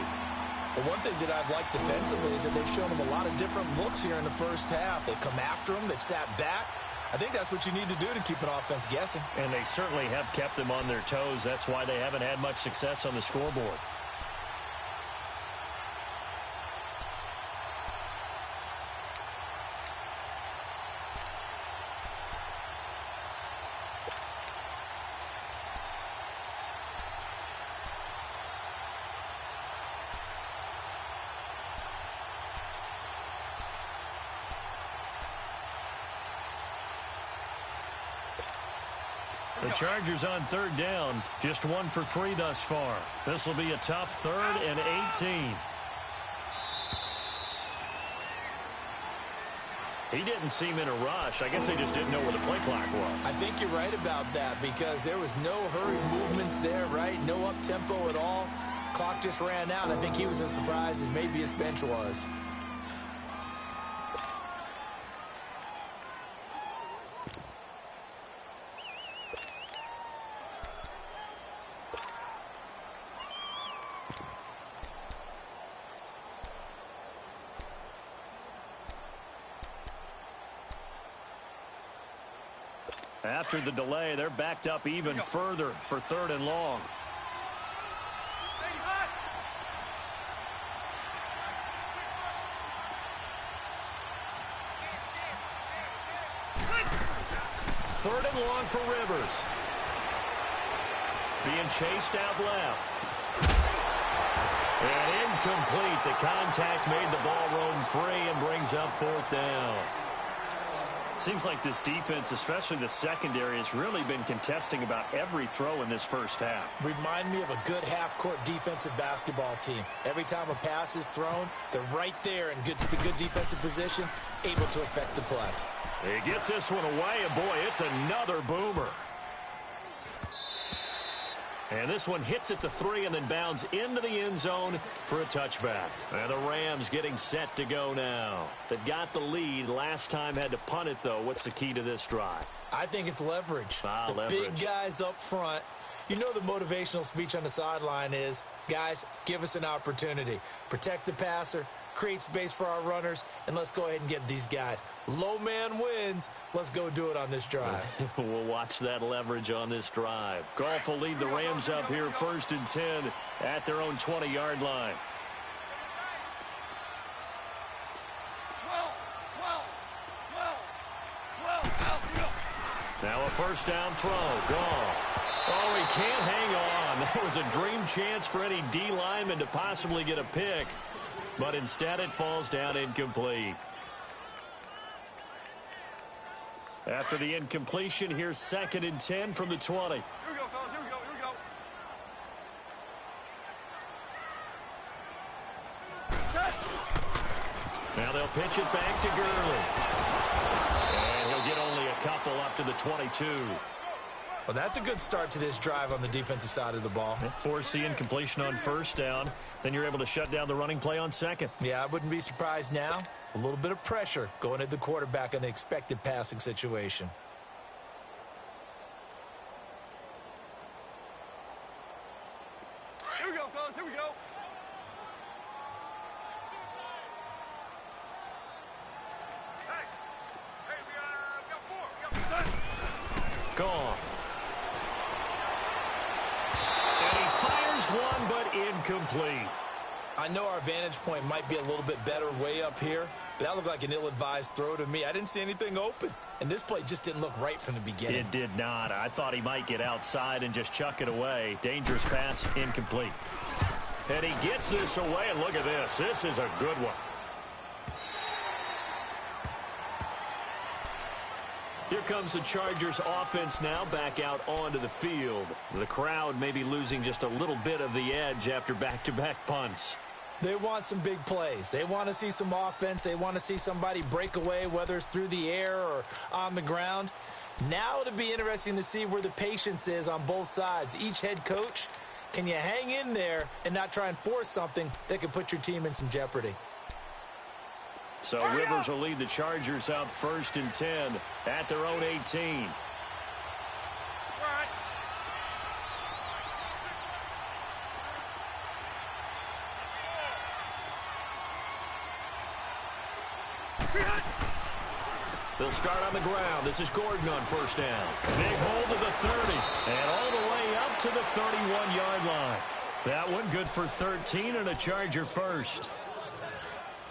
Well, one thing that I've liked defensively is that they've shown him a lot of different looks here in the first half. They've come after him. They've sat back. I think that's what you need to do to keep an offense guessing. And they certainly have kept them on their toes. That's why they haven't had much success on the scoreboard. The Chargers on third down, just 1 for 3 thus far. This will be a tough 3rd and 18. He didn't seem in a rush. I guess they just didn't know where the play clock was. I think you're right about that because there was no hurried movements there, right? No up-tempo at all. Clock just ran out. I think he was as surprised as maybe his bench was. After the delay, they're backed up even further for 3rd and long. Third and long for Rivers. Being chased out left. And incomplete. The contact made the ball roam free and brings up 4th down. Seems like this defense, especially the secondary, has really been contesting about every throw in this first half. Remind me of a good half-court defensive basketball team. Every time a pass is thrown, they're right there in good defensive position, able to affect the play. He gets this one away, and boy, it's another boomer. And this one hits at the 3 and then bounds into the end zone for a touchback. And the Rams getting set to go now. They've got the lead. Last time had to punt it, though. What's the key to this drive? I think it's leverage. Leverage. Big guys up front. You know the motivational speech on the sideline is, guys, give us an opportunity. Protect the passer, create space for our runners, and let's go ahead and get these guys. Low man wins. Let's go do it on this drive. We'll watch that leverage on this drive. Goff will lead the Rams up here 1st and 10 at their own 20-yard line. 12. Now a first down throw. Goff. Oh, he can't hang on. That was a dream chance for any D lineman to possibly get a pick. But instead it falls down incomplete. After the incompletion, here's 2nd and 10 from the 20. Here we go, fellas. Here we go. Here we go. Now they'll pitch it back to Gurley. And he'll get only a couple up to the 22. Well, that's a good start to this drive on the defensive side of the ball. Force the incompletion on first down. Then you're able to shut down the running play on 2nd. Yeah, I wouldn't be surprised now. A little bit of pressure going at the quarterback in the expected passing situation. Here we go, fellas. Here we go. Hey, we got 4. We got 4. Gone. And he fires one, but incomplete. I know our vantage point might be a little bit better way up here, but that looked like an ill-advised throw to me. I didn't see anything open, and this play just didn't look right from the beginning. It did not. I thought he might get outside and just chuck it away. Dangerous pass, incomplete. And he gets this away, and look at this. This is a good one. Here comes the Chargers offense now back out onto the field. The crowd may be losing just a little bit of the edge after back-to-back punts. They want some big plays. They want to see some offense. They want to see somebody break away, whether it's through the air or on the ground. Now it'll be interesting to see where the patience is on both sides. Each head coach, can you hang in there and not try and force something that could put your team in some jeopardy? So Rivers will lead the Chargers up 1st and 10 at their own 18. They'll start on the ground. This is Gordon on 1st down. Big hold to the 30 and all the way up to the 31-yard line. That one good for 13 and a Charger first.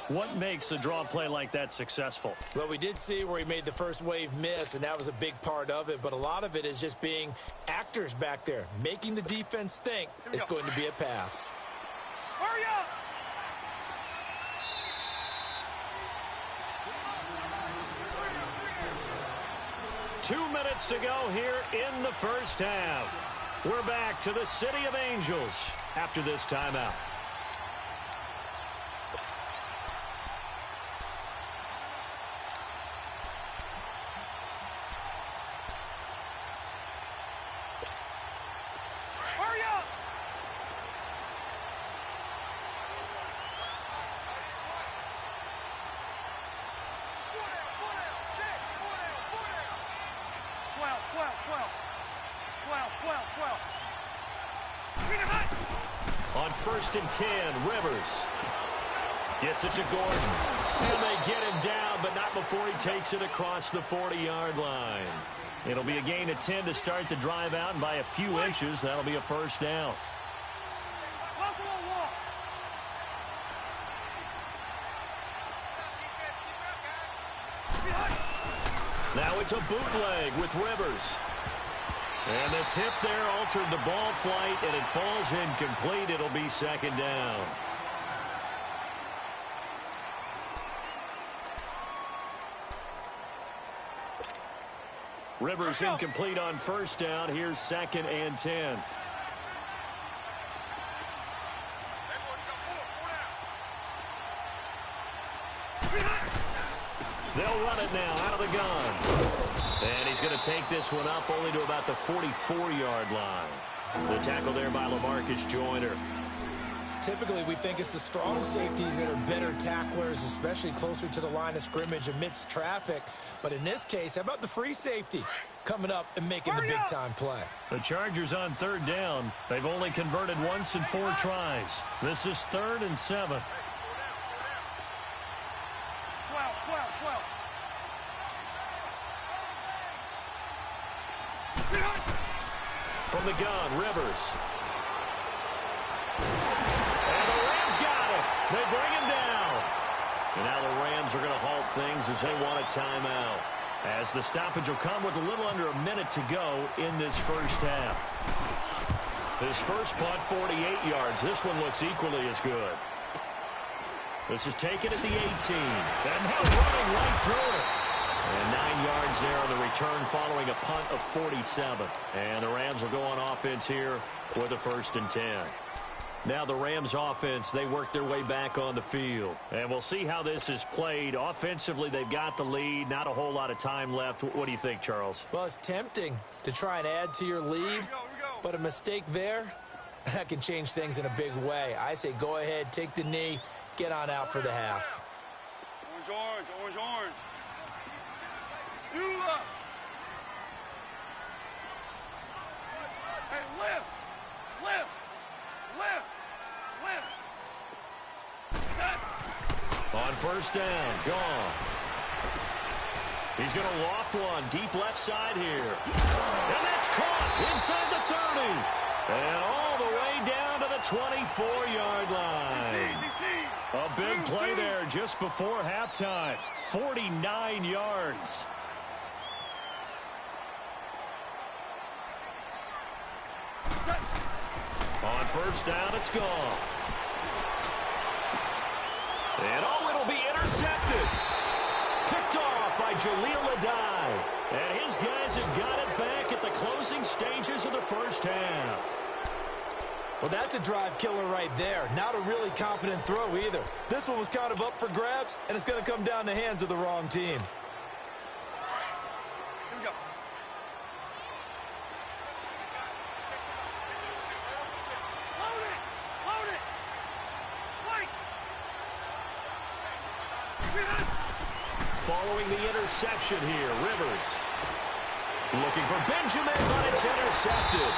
What makes a draw play like that successful? Well, we did see where he made the first wave miss, and that was a big part of it. But a lot of it is just being actors back there, making the defense think it's going to be a pass. Hurry up! Two minutes to go here in the first half. We're back to the City of Angels after this timeout. Hurry up! On 1st and 10, Rivers gets it to Gordon. And they get him down, but not before he takes it across the 40-yard line. It'll be a gain of 10 to start the drive out, and by a few inches, that'll be a 1st down. Now it's a bootleg with Rivers. And the tip there altered the ball flight, and it falls incomplete. It'll be 2nd down. Rivers incomplete on 1st down. Here's 2nd and 10. They'll run it now out of the gun. And he's going to take this one up only to about the 44-yard line. The tackle there by LaMarcus Joyner. Typically, we think it's the strong safeties that are better tacklers, especially closer to the line of scrimmage amidst traffic. But in this case, how about the free safety coming up and making the big-time play? The Chargers on 3rd down. They've only converted once in 4 tries. This is 3rd and 7. 12. From the gun, Rivers. And the Rams got it. They bring him down. And now the Rams are going to halt things as they want a timeout. As the stoppage will come with a little under a minute to go in this first half. This first punt, 48 yards. This one looks equally as good. This is taken at the 18. And now running right through it. And 9 yards there on the return following a punt of 47. And the Rams will go on offense here with a 1st and 10. Now the Rams offense, they work their way back on the field. And we'll see how this is played. Offensively, they've got the lead. Not a whole lot of time left. What do you think, Charles? Well, it's tempting to try and add to your lead. But a mistake there, that can change things in a big way. I say go ahead, take the knee, get on out for the half. Orange. Hey, lift. On 1st down, gone. He's going to loft one deep left side here. And that's caught inside the 30. And all the way down to the 24-yard line. A big play there just before halftime. 49 yards. On 1st down, it's gone. And it'll be intercepted. Picked off by Jaleel Adai. And his guys have got it back at the closing stages of the first half. Well, that's a drive killer right there. Not a really confident throw either. This one was kind of up for grabs, and it's going to come down the hands of the wrong team. Here we go. Load it. Wait. Following the interception here, Rivers. Looking for Benjamin, but it's intercepted.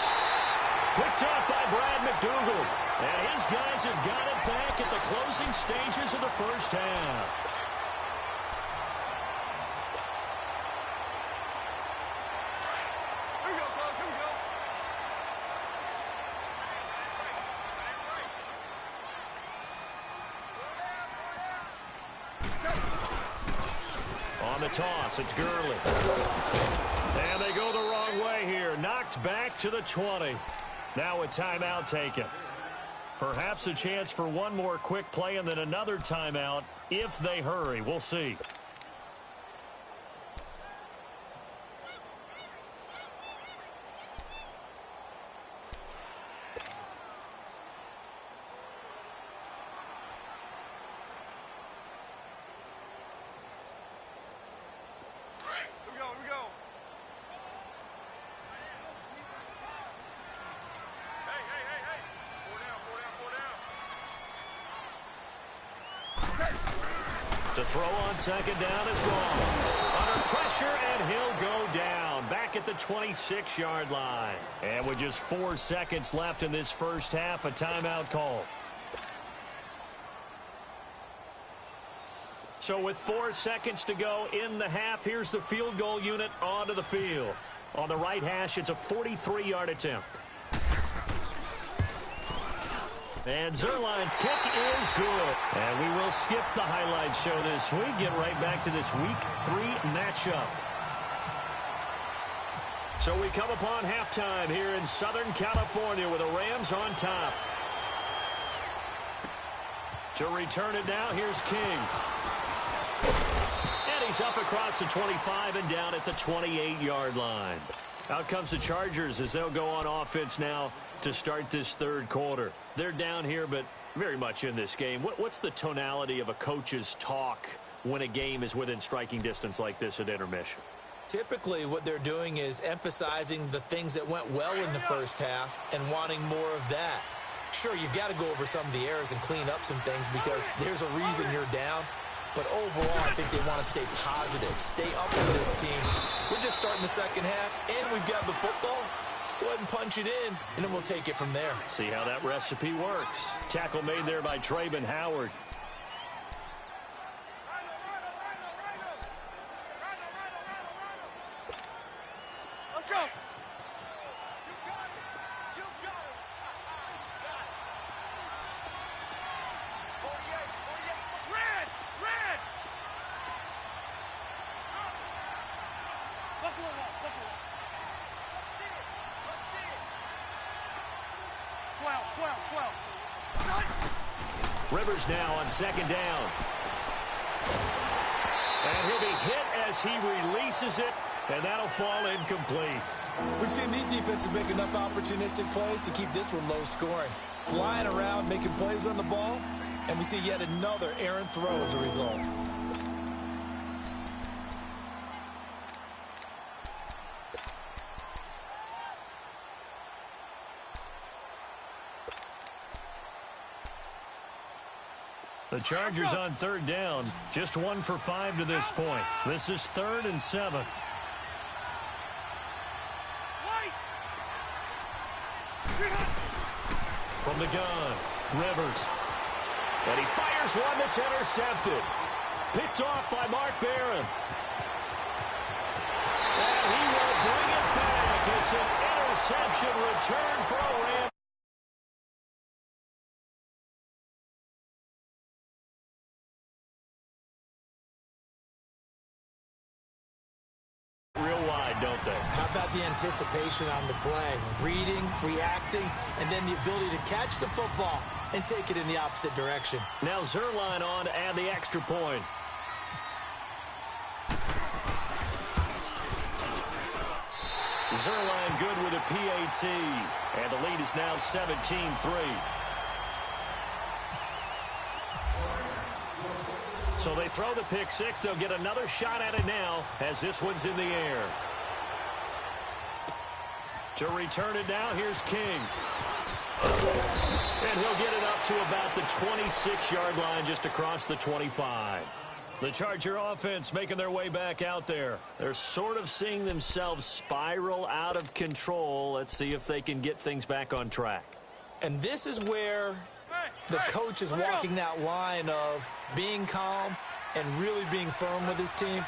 Picked up by Brad McDougal. And his guys have got it back at the closing stages of the first half. Here we go, Coach. Here we go. On the toss, it's Gurley. And they go the wrong way here. Knocked back to the 20. Now a timeout taken. Perhaps a chance for one more quick play and then another timeout if they hurry. We'll see. To throw on second down is gone. Under pressure, and he'll go down. Back at the 26-yard line. And with just 4 seconds left in this first half, a timeout call. So with 4 seconds to go in the half, here's the field goal unit onto the field. On the right hash, it's a 43-yard attempt. And Zerline's kick is good. And we will skip the highlight show this week. Get right back to this Week 3 matchup. So we come upon halftime here in Southern California with the Rams on top. To return it now, here's King. And he's up across the 25 and down at the 28-yard line. Out comes the Chargers as they'll go on offense now to start this third quarter. They're down here, but very much in this game. What's the tonality of a coach's talk when a game is within striking distance like this at intermission? Typically, what they're doing is emphasizing the things that went well in the first half and wanting more of that. Sure, you've got to go over some of the errors and clean up some things because there's a reason you're down. But overall, I think they want to stay positive, stay up with this team. We're just starting the second half, and we've got the football. Let's go ahead and punch it in, and then we'll take it from there. See how that recipe works. Tackle made there by Trayvon Howard. Let's go. Rivers now on second down. And he'll be hit as he releases it, and that'll fall incomplete. We've seen these defenses make enough opportunistic plays to keep this one low scoring. Flying around, making plays on the ball, and we see yet another errant throw as a result. The Chargers on third down, just 1 for 5 to this point. This is 3rd and 7. From the gun, Rivers. And he fires one that's intercepted. Picked off by Mark Barron. And he will bring it back. It's an interception return for a Ram. Don't they? How about the anticipation on the play? Reading, reacting, and then the ability to catch the football and take it in the opposite direction. Now Zerline on to add the extra point. Zerline good with a PAT. And the lead is now 17-3. So they throw the pick six. They'll get another shot at it now as this one's in the air. To return it now, here's King. And he'll get it up to about the 26-yard line just across the 25. The Charger offense making their way back out there. They're sort of seeing themselves spiral out of control. Let's see if they can get things back on track. And this is where the coach is walking that line of being calm and really being firm with his team.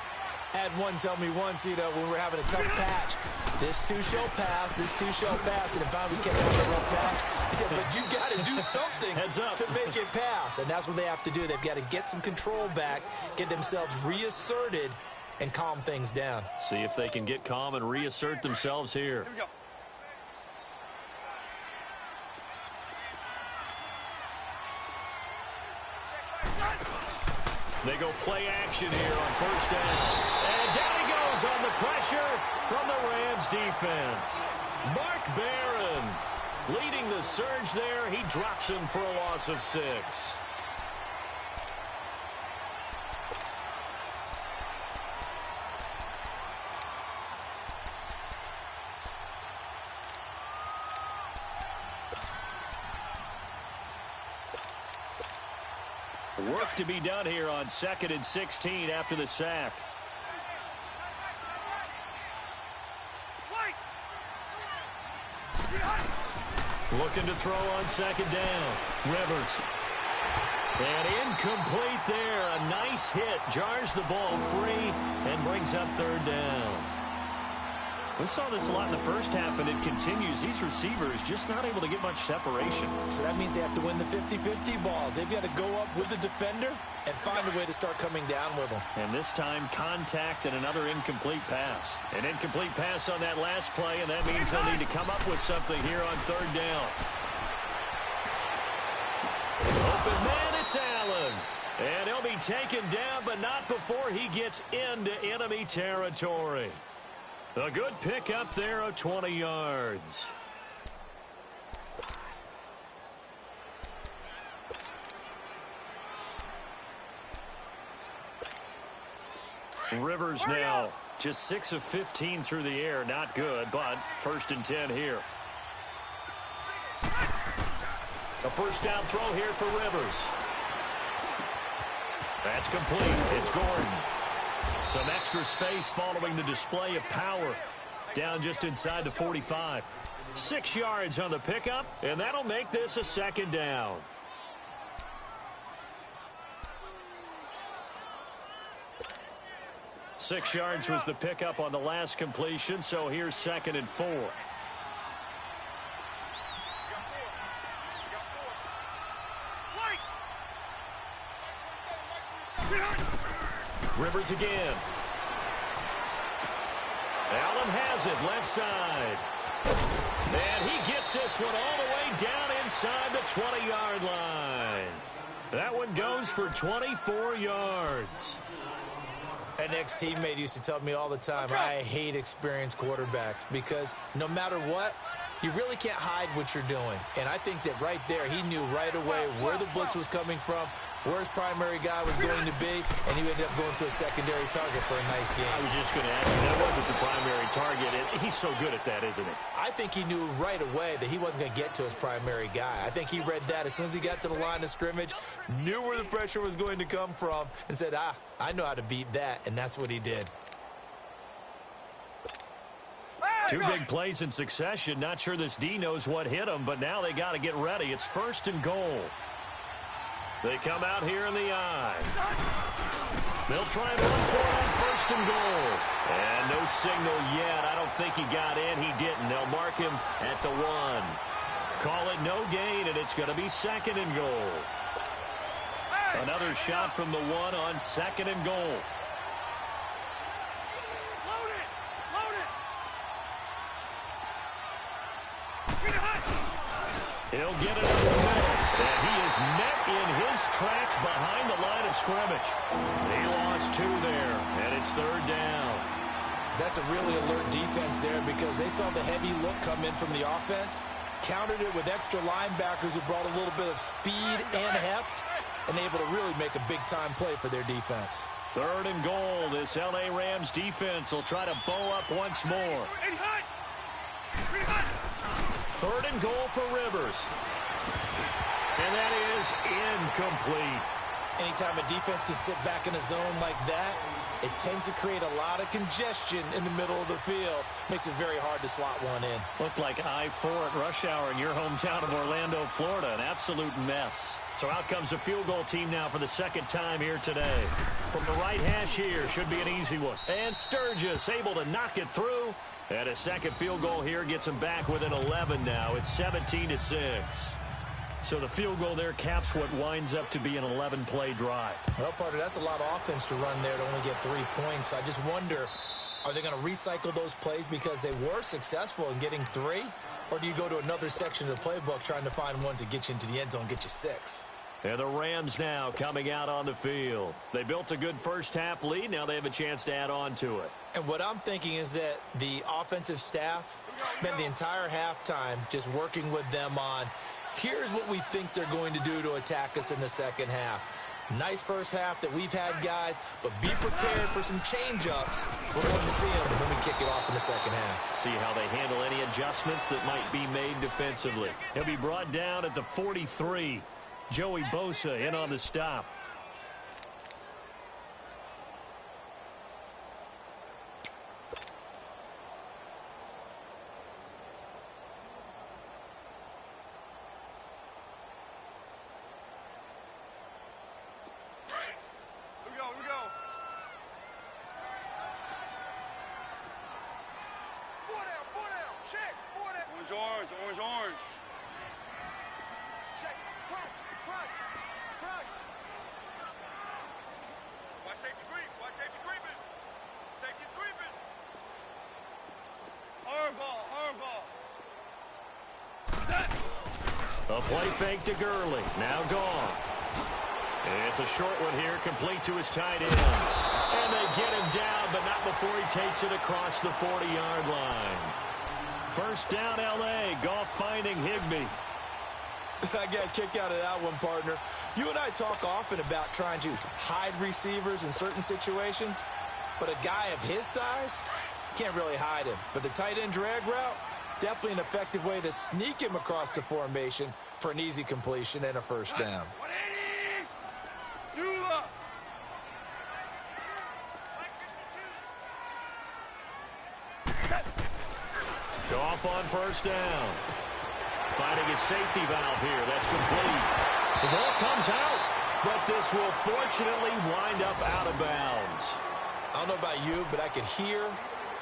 I had one tell me once, when we were having a tough patch, this too shall pass, this too shall pass, and finally we kept having a rough patch. He said, but you got to do something to make it pass, and that's what they have to do. They've got to get some control back, get themselves reasserted, and calm things down. See if they can get calm and reassert themselves here. Here we go. They go play action here on first down. And down he goes on the pressure from the Rams defense. Mark Barron leading the surge there. He drops him for a loss of 6. Work to be done here on 2nd and 16 after the sack. Looking to throw on 2nd down. Rivers. And incomplete there. A nice hit. Jars the ball free and brings up 3rd down. We saw this a lot in the first half, and it continues. These receivers just not able to get much separation. So that means they have to win the 50-50 balls. They've got to go up with the defender and find a way to start coming down with them. And this time, contact and another incomplete pass. An incomplete pass on that last play, and that means they'll need to come up with something here on 3rd down. Open man, it's Allen. And he'll be taken down, but not before he gets into enemy territory. A good pick up there of 20 yards. Rivers now just 6 of 15 through the air. Not good, but 1st and 10 here. A first down throw here for Rivers. That's complete. It's Gordon. Some extra space following the display of power. Down just inside the 45. 6 yards on the pickup, and that'll make this a 2nd down. Six yards was the pickup on the last completion, so here's 2nd and 4. Rivers again. Allen has it, left side. And he gets this one all the way down inside the 20-yard line. That one goes for 24 yards. An ex-teammate used to tell me all the time, I hate experienced quarterbacks because no matter what, you really can't hide what you're doing. And I think that right there, he knew right away where the blitz was coming from, where his primary guy was going to be, and he ended up going to a secondary target for a nice game. I was just going to ask you, that wasn't the primary target. He's so good at that, isn't he? I think he knew right away that he wasn't going to get to his primary guy. I think he read that as soon as he got to the line of scrimmage, knew where the pressure was going to come from, and said, I know how to beat that, and that's what he did. 2 big plays in succession. Not sure this D knows what hit him, but now they got to get ready. It's 1st and goal. They come out here in the I. They'll try and run for it on 1st and goal. And no signal yet. I don't think he got in. He didn't. They'll mark him at the 1. Call it no gain, and it's going to be 2nd and goal. Another shot from the 1 on 2nd and goal. He'll get it up the middle, and he is met in his tracks behind the line of scrimmage. He lost 2 there, and it's 3rd down. That's a really alert defense there because they saw the heavy look come in from the offense, countered it with extra linebackers who brought a little bit of speed and heft, and able to really make a big-time play for their defense. 3rd and goal. This L.A. Rams defense will try to bow up once more. 3rd and goal for Rivers. And that is incomplete. Anytime a defense can sit back in a zone like that, it tends to create a lot of congestion in the middle of the field. Makes it very hard to slot one in. Looked like I-4 at rush hour in your hometown of Orlando, Florida. An absolute mess. So out comes a field goal team now for the second time here today. From the right hash here, should be an easy one. And Sturgis able to knock it through. And a second field goal here gets him back within 11 now. It's 17-6. So the field goal there caps what winds up to be an 11-play drive. Well, partner, that's a lot of offense to run there to only get 3 points. I just wonder, are they going to recycle those plays because they were successful in getting 3? Or do you go to another section of the playbook trying to find ones that get you into the end zone and get you 6? And the Rams now coming out on the field. They built a good first-half lead. Now they have a chance to add on to it. And what I'm thinking is that the offensive staff spent the entire halftime just working with them on, here's what we think they're going to do to attack us in the second half. Nice first half that we've had, guys, but be prepared for some change-ups. We're going to see them when we kick it off in the second half. See how they handle any adjustments that might be made defensively. He'll be brought down at the 43. Joey Bosa in on the stop. Orange. Check. Crunch. Watch safety creeping. Safety's creeping. Arm ball. A play fake to Gurley. Now gone. It's a short one here, complete to his tight end. And they get him down, but not before he takes it across the 40-yard line. First down, L.A. Goff finding Higbee. I got a kick out of that one, partner. You and I talk often about trying to hide receivers in certain situations, but a guy of his size can't really hide him. But the tight end drag route, definitely an effective way to sneak him across the formation for an easy completion and a first down. Goff on first down. Finding his safety valve here. That's complete. The ball comes out, but this will fortunately wind up out of bounds. I don't know about you, but I could hear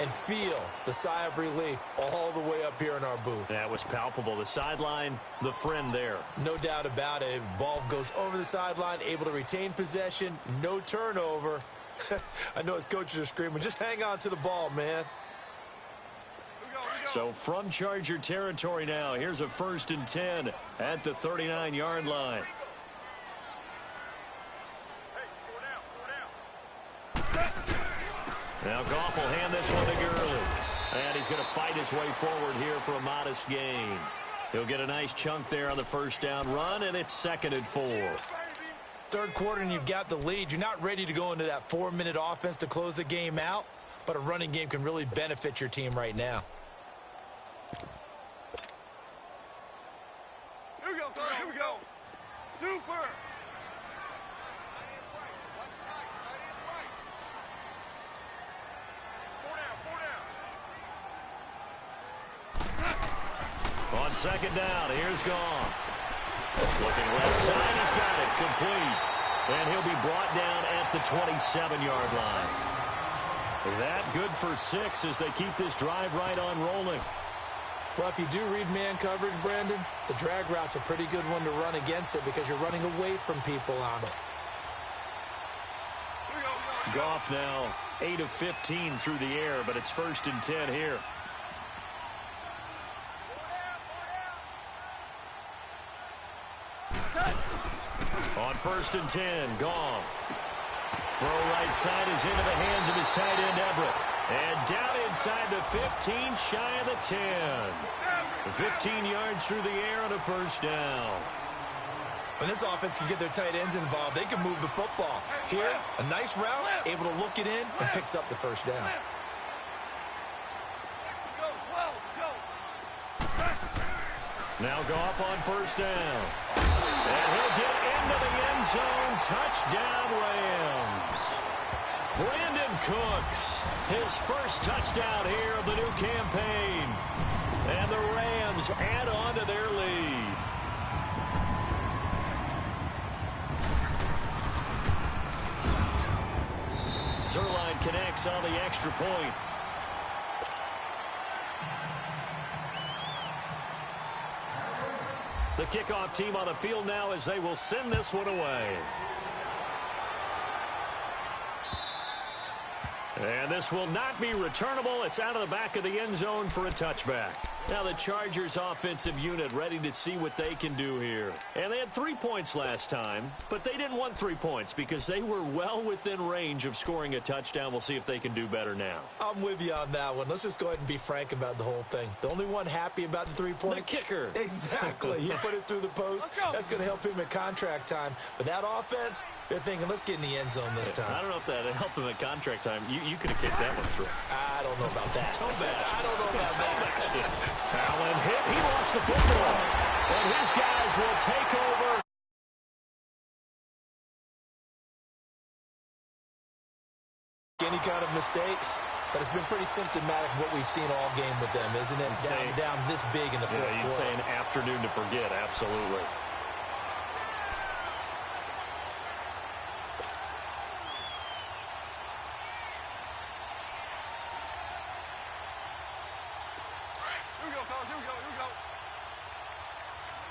and feel the sigh of relief all the way up here in our booth. That was palpable. The sideline, the friend there. No doubt about it. Ball goes over the sideline, able to retain possession, no turnover. I know his coaches are screaming, just hang on to the ball, man. So from Charger territory now, here's a 1st and 10 at the 39-yard line. Now Goff will hand this one to Gurley. And he's going to fight his way forward here for a modest gain. He'll get a nice chunk there on the first down run, and it's 2nd and 4. Third quarter and you've got the lead. You're not ready to go into that 4-minute offense to close the game out, but a running game can really benefit your team right now. Here we go. Super. On second down, here's Goff. Looking left side, he's got it complete. And he'll be brought down at the 27-yard line. That good for 6 as they keep this drive right on rolling. Well, if you do read man coverage, Brandon, the drag route's a pretty good one to run against it because you're running away from people on it. Goff now 8 of 15 through the air, but it's 1st and 10 here. On 1st and 10, Goff. Throw right side is into the hands of his tight end, Everett. And down inside the 15, shy of the 10. 15 yards through the air on a first down. When this offense can get their tight ends involved, they can move the football. Here, a nice route, able to look it in, and picks up the first down. Now Goff on first down. And he'll get into the end zone touchdown, Rams. Brandon Cooks, his first touchdown here of the new campaign. And the Rams add on to their lead. Zerline connects on the extra point. The kickoff team on the field now as they will send this one away. And this will not be returnable. It's out of the back of the end zone for a touchback. Now the Chargers offensive unit ready to see what they can do here. And they had 3 points last time, but they didn't want 3 points because they were well within range of scoring a touchdown. We'll see if they can do better now. I'm with you on that one. Let's just go ahead and be frank about the whole thing. The only one happy about the 3-point? The kicker. Exactly. He put it through the post. That's going to help him at contract time. But that offense, they're thinking, let's get in the end zone this time. I don't know if that helped him at contract time. You could have kicked that one through. I don't know about that. I don't know about that. Allen hit. He lost the football. And his guys will take over. Any kind of mistakes, but it's been pretty symptomatic of what we've seen all game with them, isn't it? Down this big in the fourth quarter. You'd say an afternoon to forget, absolutely.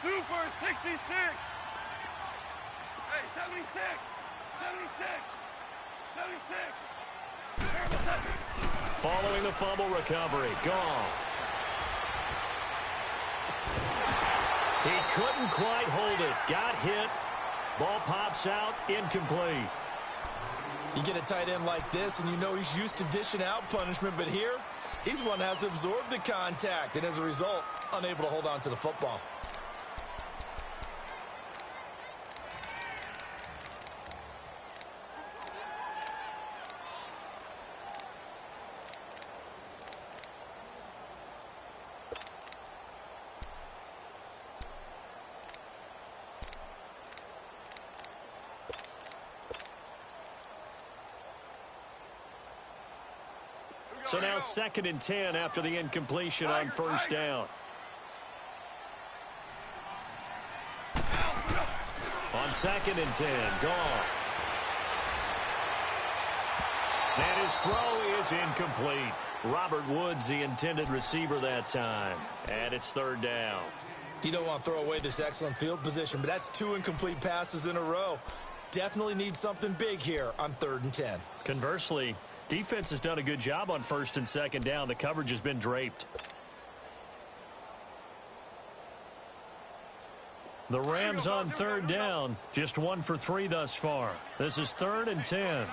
Super 66. Hey, 76. 76. 76. Following the fumble recovery, Goff. He couldn't quite hold it. Got hit. Ball pops out. Incomplete. You get a tight end like this, and you know he's used to dishing out punishment, but here, he's one that has to absorb the contact, and as a result, unable to hold on to the football. So now 2nd and 10 after the incompletion on first down. On 2nd and 10, Goff. And his throw is incomplete. Robert Woods, the intended receiver that time. And it's 3rd down. You don't want to throw away this excellent field position, but that's 2 incomplete passes in a row. Definitely need something big here on 3rd and 10. Conversely, defense has done a good job on 1st and 2nd down. The coverage has been draped. The Rams on 3rd down, just 1 for 3 thus far. This is 3rd and 10.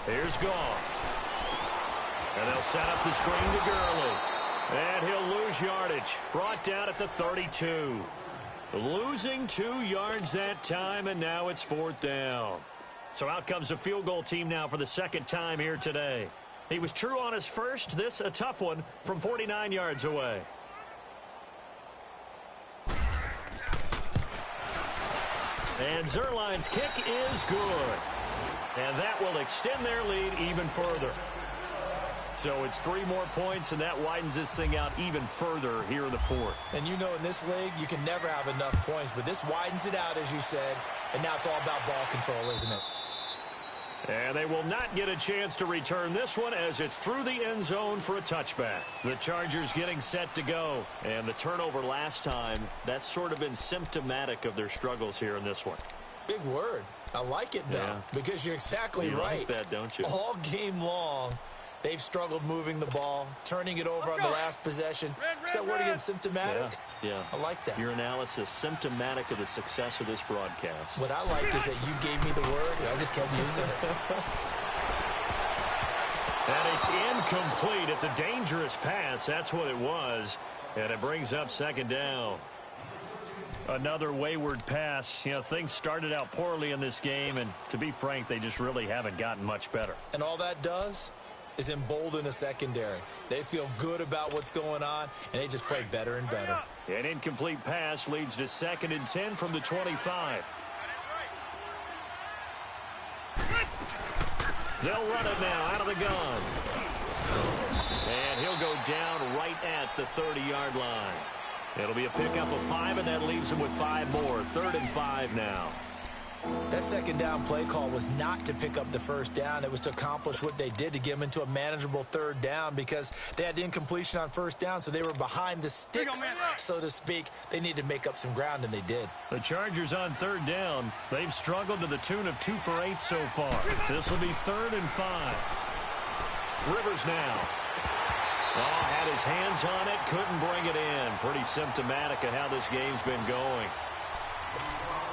Here's Goff. And they'll set up the screen to Gurley. And he'll lose yardage. Brought down at the 32. Losing 2 yards that time, and now it's 4th down. So out comes the field goal team now for the 2nd time here today. He was true on his first. This a tough one from 49 yards away. And Zerline's kick is good. And that will extend their lead even further. So it's 3 more points, and that widens this thing out even further here in the 4th. And you know in this league, you can never have enough points, but this widens it out, as you said, and now it's all about ball control, isn't it? And they will not get a chance to return this one as it's through the end zone for a touchback. The Chargers getting set to go. And the turnover last time, that's sort of been symptomatic of their struggles here in this one. Big word. I like it, though, because you're exactly right. You like that, don't you? All game long, they've struggled moving the ball, turning it over on the last possession. Is that word again, symptomatic? Yeah. I like that. Your analysis, symptomatic of the success of this broadcast. What I like is that you gave me the word, and I just kept using it. And it's incomplete. It's a dangerous pass. That's what it was. And it brings up 2nd down. Another wayward pass. You know, things started out poorly in this game, and to be frank, they just really haven't gotten much better. And all that does, is embolden a secondary. They feel good about what's going on, and they just play better and better. An incomplete pass leads to 2nd and 10 from the 25. They'll run it now out of the gun. And he'll go down right at the 30-yard line. It'll be a pickup of 5, and that leaves him with 5 more. 3rd and 5 now. That second down play call was not to pick up the first down. It was to accomplish what they did, to get them into a manageable 3rd down, because they had incompletion on 1st down, so they were behind the sticks, so to speak. They needed to make up some ground, and they did. The Chargers on 3rd down. They've struggled to the tune of 2 for 8 so far. This will be 3rd and 5. Rivers now. Oh, had his hands on it, couldn't bring it in. Pretty symptomatic of how this game's been going.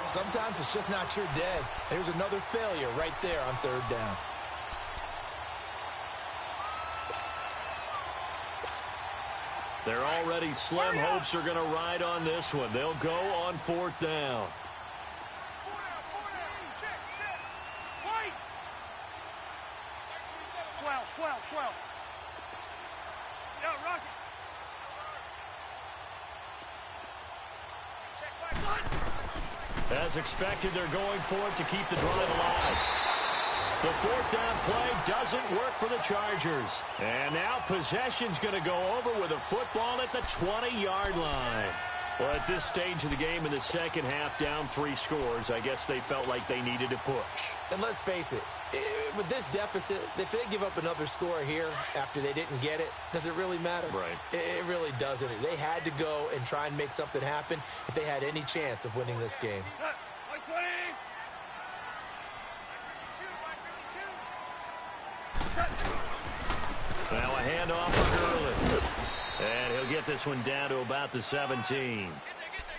Sometimes it's just not your day. There's another failure right there on 3rd down. They're already slim hopes are going to ride on this one. They'll go on 4th down. Wait! 12. Yo, Rocky. Check back. As expected, they're going for it to keep the drive alive. The 4th down play doesn't work for the Chargers. And now possession's going to go over with a football at the 20-yard line. Well, at this stage of the game in the second half, down 3 scores, I guess they felt like they needed to push. And let's face it, with this deficit, if they give up another score here after they didn't get it, does it really matter? Right. It really doesn't. They had to go and try and make something happen if they had any chance of winning this game. Now a handoff early. And he'll get this one down to about the 17.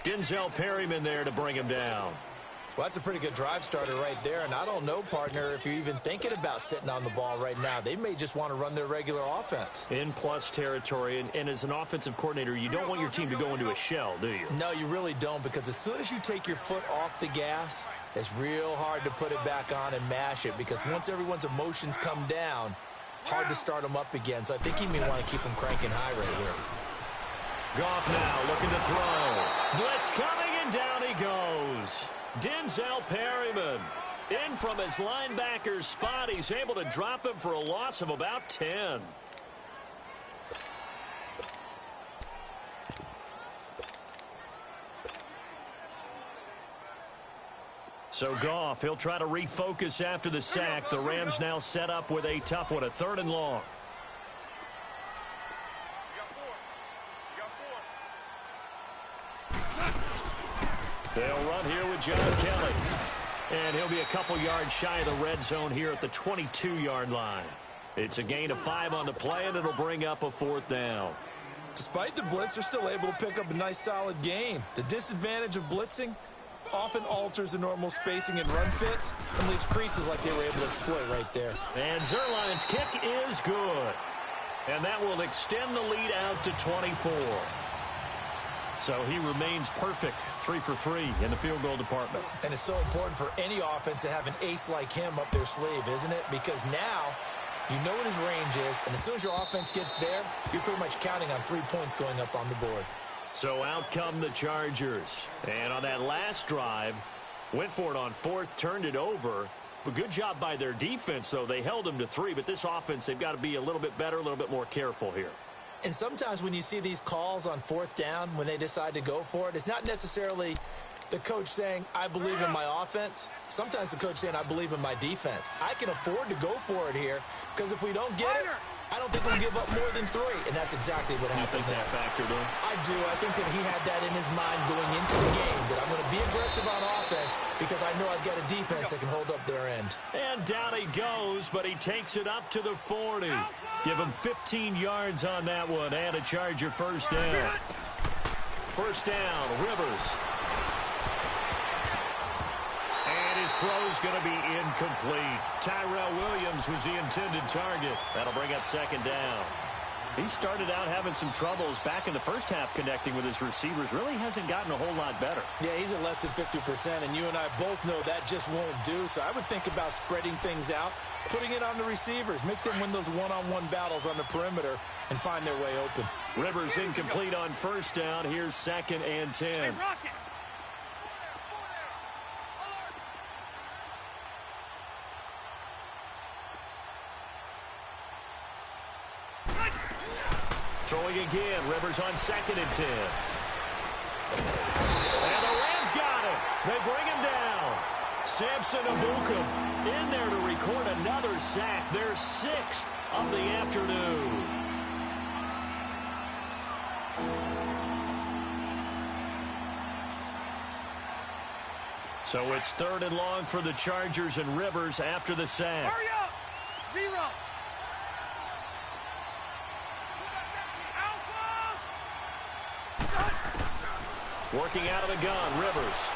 Denzel Perryman there to bring him down. Well, that's a pretty good drive starter right there. And I don't know, partner, if you're even thinking about sitting on the ball right now. They may just want to run their regular offense. In plus territory. And as an offensive coordinator, you don't want your team to go into a shell, do you? No, you really don't, because as soon as you take your foot off the gas, it's real hard to put it back on and mash it, because once everyone's emotions come down, hard to start them up again. So I think he may want to keep them cranking high right here. Goff now looking to throw. Blitz coming, and down he goes. Denzel Perryman in from his linebacker spot. He's able to drop him for a loss of about 10. So Goff, he'll try to refocus after the sack. The Rams now set up with a tough one, a 3rd and long. They'll run here with John Kelly. And he'll be a couple yards shy of the red zone here at the 22-yard line. It's a gain of 5 on the play, and it'll bring up a 4th down. Despite the blitz, they're still able to pick up a nice, solid gain. The disadvantage of blitzing often alters the normal spacing and run fits and leaves creases like they were able to exploit right there. And Zerline's kick is good. And that will extend the lead out to 24. So he remains perfect, 3 for 3 in the field goal department. And it's so important for any offense to have an ace like him up their sleeve, isn't it? Because now you know what his range is, and as soon as your offense gets there, you're pretty much counting on 3 points going up on the board. So out come the Chargers. And on that last drive, went for it on 4th, turned it over. But good job by their defense, though. They held them to 3, but this offense, they've got to be a little bit better, a little bit more careful here. And sometimes when you see these calls on 4th down, when they decide to go for it, it's not necessarily the coach saying, I believe in my offense. Sometimes the coach saying, I believe in my defense. I can afford to go for it here, because if we don't get it, I don't think we'll give up more than 3. And that's exactly what happened there. You think that factored in? I do. I think that he had that in his mind going into the game, that I'm going to be aggressive on offense because I know I've got a defense that can hold up their end. And down he goes, but he takes it up to the 40. Give him 15 yards on that one, and a Charger 1st down. 1st down, Rivers. And his throw's going to be incomplete. Tyrell Williams was the intended target. That'll bring up 2nd down. He started out having some troubles back in the first half connecting with his receivers. Really hasn't gotten a whole lot better. Yeah, he's at less than 50%, and you and I both know that just won't do. So I would think about spreading things out, putting it on the receivers, make them win those one-on-one battles on the perimeter and find their way open. Rivers incomplete on first down. Here's 2nd and 10. Throwing again. Rivers on 2nd and 10. And the Rams got him. They bring him down. Samson Ebukam in there to record another sack. Their 6th of the afternoon. So it's 3rd and long for the Chargers, and Rivers after the sack. Hurry up! Zero. Working out of the gun, Rivers.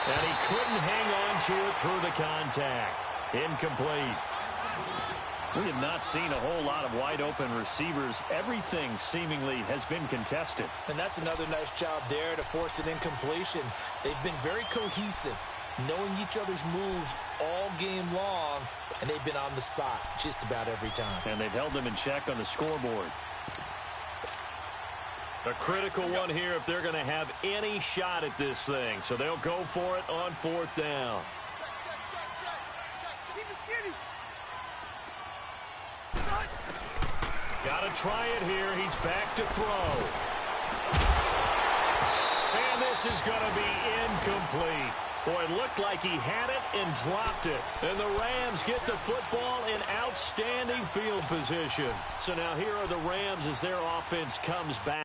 And he couldn't hang on to it through the contact. Incomplete. We have not seen a whole lot of wide-open receivers. Everything seemingly has been contested. And that's another nice job there to force an incompletion. They've been very cohesive, knowing each other's moves all game long, and they've been on the spot just about every time. And they've held them in check on the scoreboard. A critical one here if they're going to have any shot at this thing. So they'll go for it on 4th down. Got to try it here. He's back to throw. And this is going to be incomplete. Boy, it looked like he had it and dropped it. And the Rams get the football in outstanding field position. So now here are the Rams as their offense comes back.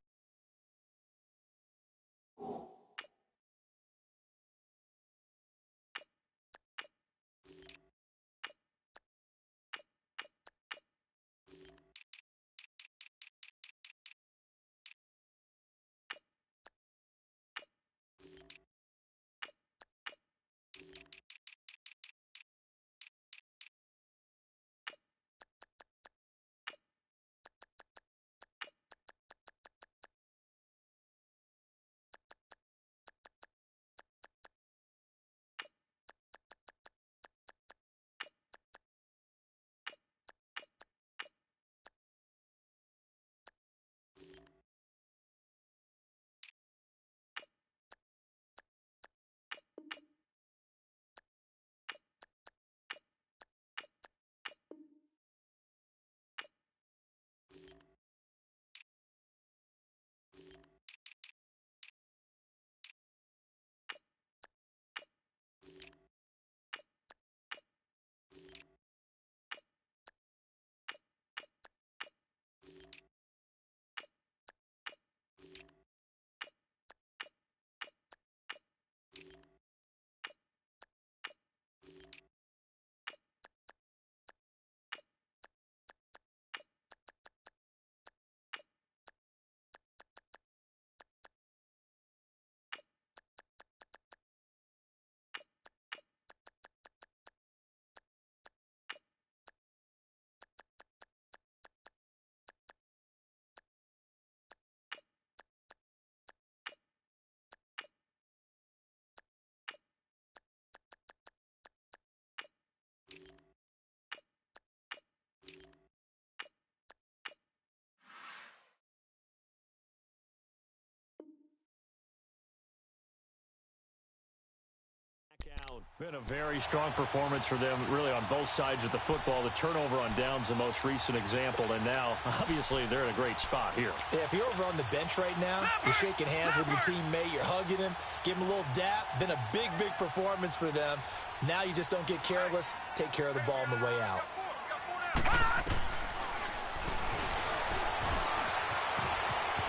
Been a very strong performance for them, really, on both sides of the football. The turnover on downs, the most recent example, and now, obviously, they're in a great spot here. Yeah, if you're over on the bench right now, you're shaking hands with your teammate, you're hugging him, give him a little dap. Been a big, big performance for them. Now you just don't get careless. Take care of the ball on the way out.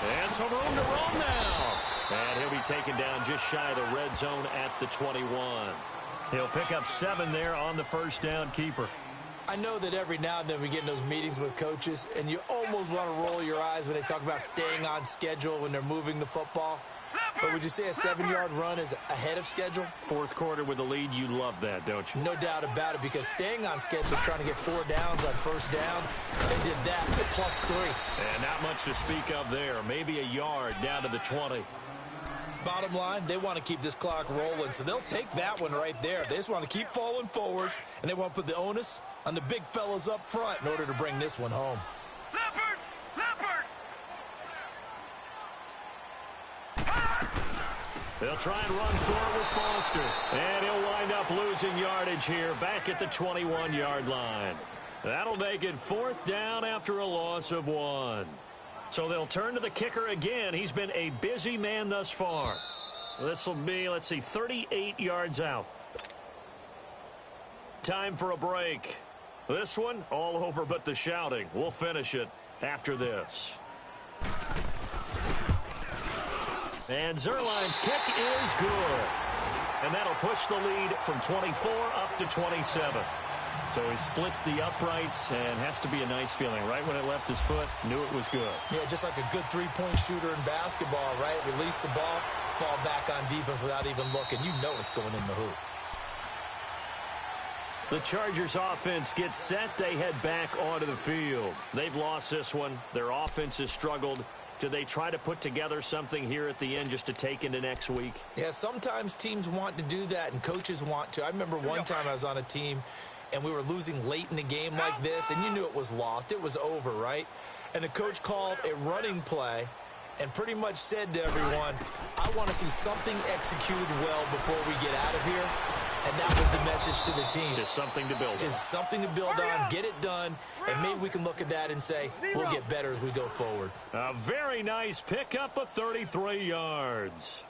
And some room to roam now. And he'll be taken down just shy of the red zone at the 21. He'll pick up 7 there on the first down keeper. I know that every now and then we get in those meetings with coaches, and you almost want to roll your eyes when they talk about staying on schedule when they're moving the football. But would you say a 7-yard run is ahead of schedule? Fourth quarter with the lead, you love that, don't you? No doubt about it, because staying on schedule, trying to get 4 downs on first down, they did that at +3. And not much to speak of there. Maybe a yard down to the 20. Bottom line, they want to keep this clock rolling, so they'll take that one right there. They just want to keep falling forward, and they want to put the onus on the big fellas up front in order to bring this one home. They'll try and run forward with Foster. And he'll wind up losing yardage here back at the 21-yard line. That'll make it 4th down after a loss of 1. So they'll turn to the kicker again. He's been a busy man thus far. This will be, let's see, 38 yards out. Time for a break. This one, all over but the shouting. We'll finish it after this. And Zerline's kick is good. And that'll push the lead from 24 up to 27. So he splits the uprights, and has to be a nice feeling. Right when it left his foot, knew it was good. Yeah, just like a good three-point shooter in basketball, right? Release the ball, fall back on defense without even looking. You know it's going in the hoop. The Chargers offense gets set. They head back onto the field. They've lost this one. Their offense has struggled. Do they try to put together something here at the end just to take into next week? Yeah, sometimes teams want to do that, and coaches want to. I remember one time I was on a team, and we were losing late in the game like this, and you knew it was lost. It was over, right? And the coach called a running play and pretty much said to everyone, I want to see something executed well before we get out of here. And that was the message to the team. Just something to build on. Just something to build on, get it done, and maybe we can look at that and say, we'll get better as we go forward. A very nice pickup of 33 yards.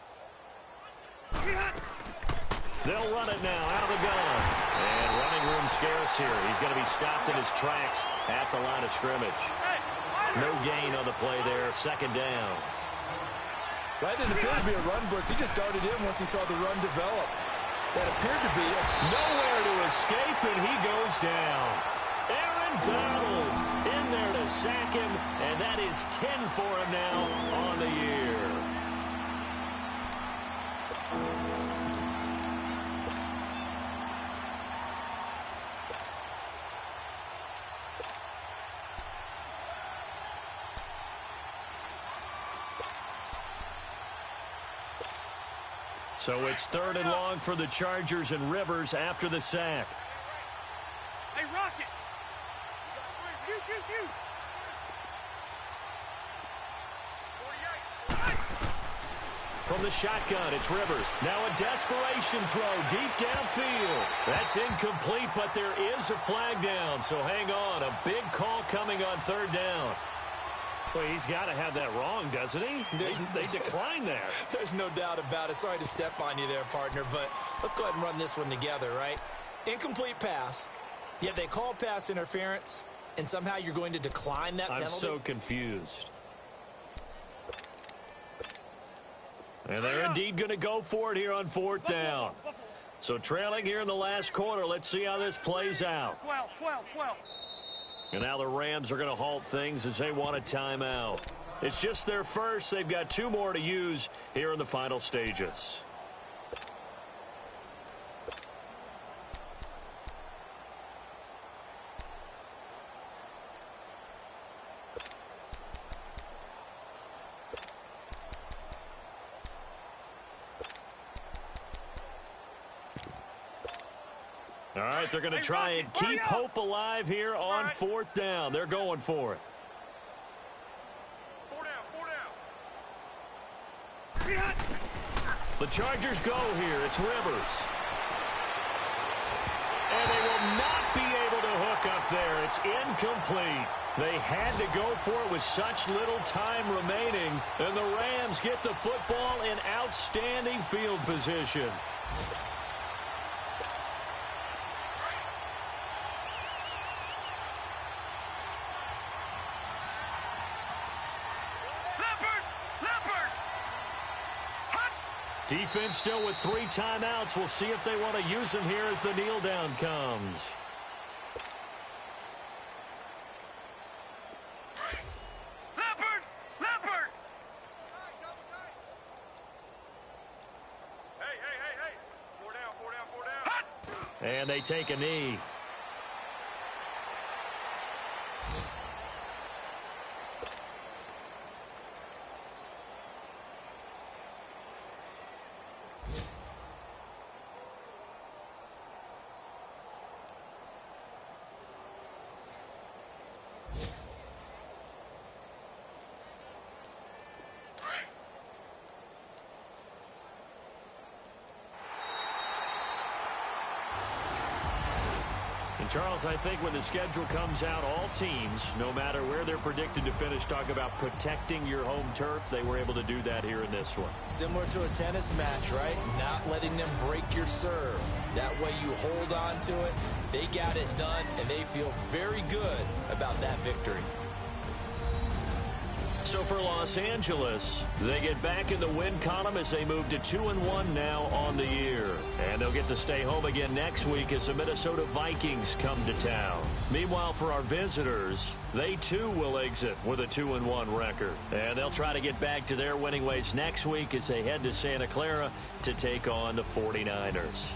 They'll run it now out of the gun. And running room scarce here. He's going to be stopped in his tracks at the line of scrimmage. No gain on the play there. 2nd down. That didn't appear to be a run blitz. He just darted in once he saw the run develop. That appeared to be nowhere to escape, and he goes down. Aaron Donald in there to sack him, and that is 10 for him now on the year. So it's 3rd and long for the Chargers, and Rivers after the sack. Hey, Rocket! From the shotgun, it's Rivers. Now a desperation throw deep downfield. That's incomplete, but there is a flag down, so hang on. A big call coming on 3rd down. Well, he's got to have that wrong, doesn't he? They declined there. There's no doubt about it. Sorry to step on you there, partner, but let's go ahead and run this one together, right? Incomplete pass, yet they call pass interference, and somehow you're going to decline that penalty? I'm so confused. And they're indeed going to go for it here on 4th down. So trailing here in the last quarter, let's see how this plays out. 12. And now the Rams are going to halt things as they want a timeout. It's just their first. They've got 2 more to use here in the final stages. All right, they're going to try and keep hope alive here on 4th down. They're going for it. 4 down. The Chargers go here. It's Rivers. And they will not be able to hook up there. It's incomplete. They had to go for it with such little time remaining. And the Rams get the football in outstanding field position. Defense still with 3 timeouts. We'll see if they want to use them here as the kneel down comes. And they take a knee. Charles, I think when the schedule comes out, all teams, no matter where they're predicted to finish, talk about protecting your home turf. They were able to do that here in this one. Similar to a tennis match, right? Not letting them break your serve. That way you hold on to it. They got it done, and they feel very good about that victory. So for Los Angeles, they get back in the win column as they move to 2-1 now on the year. And they'll get to stay home again next week as the Minnesota Vikings come to town. Meanwhile, for our visitors, they too will exit with a 2-1 record. And they'll try to get back to their winning ways next week as they head to Santa Clara to take on the 49ers.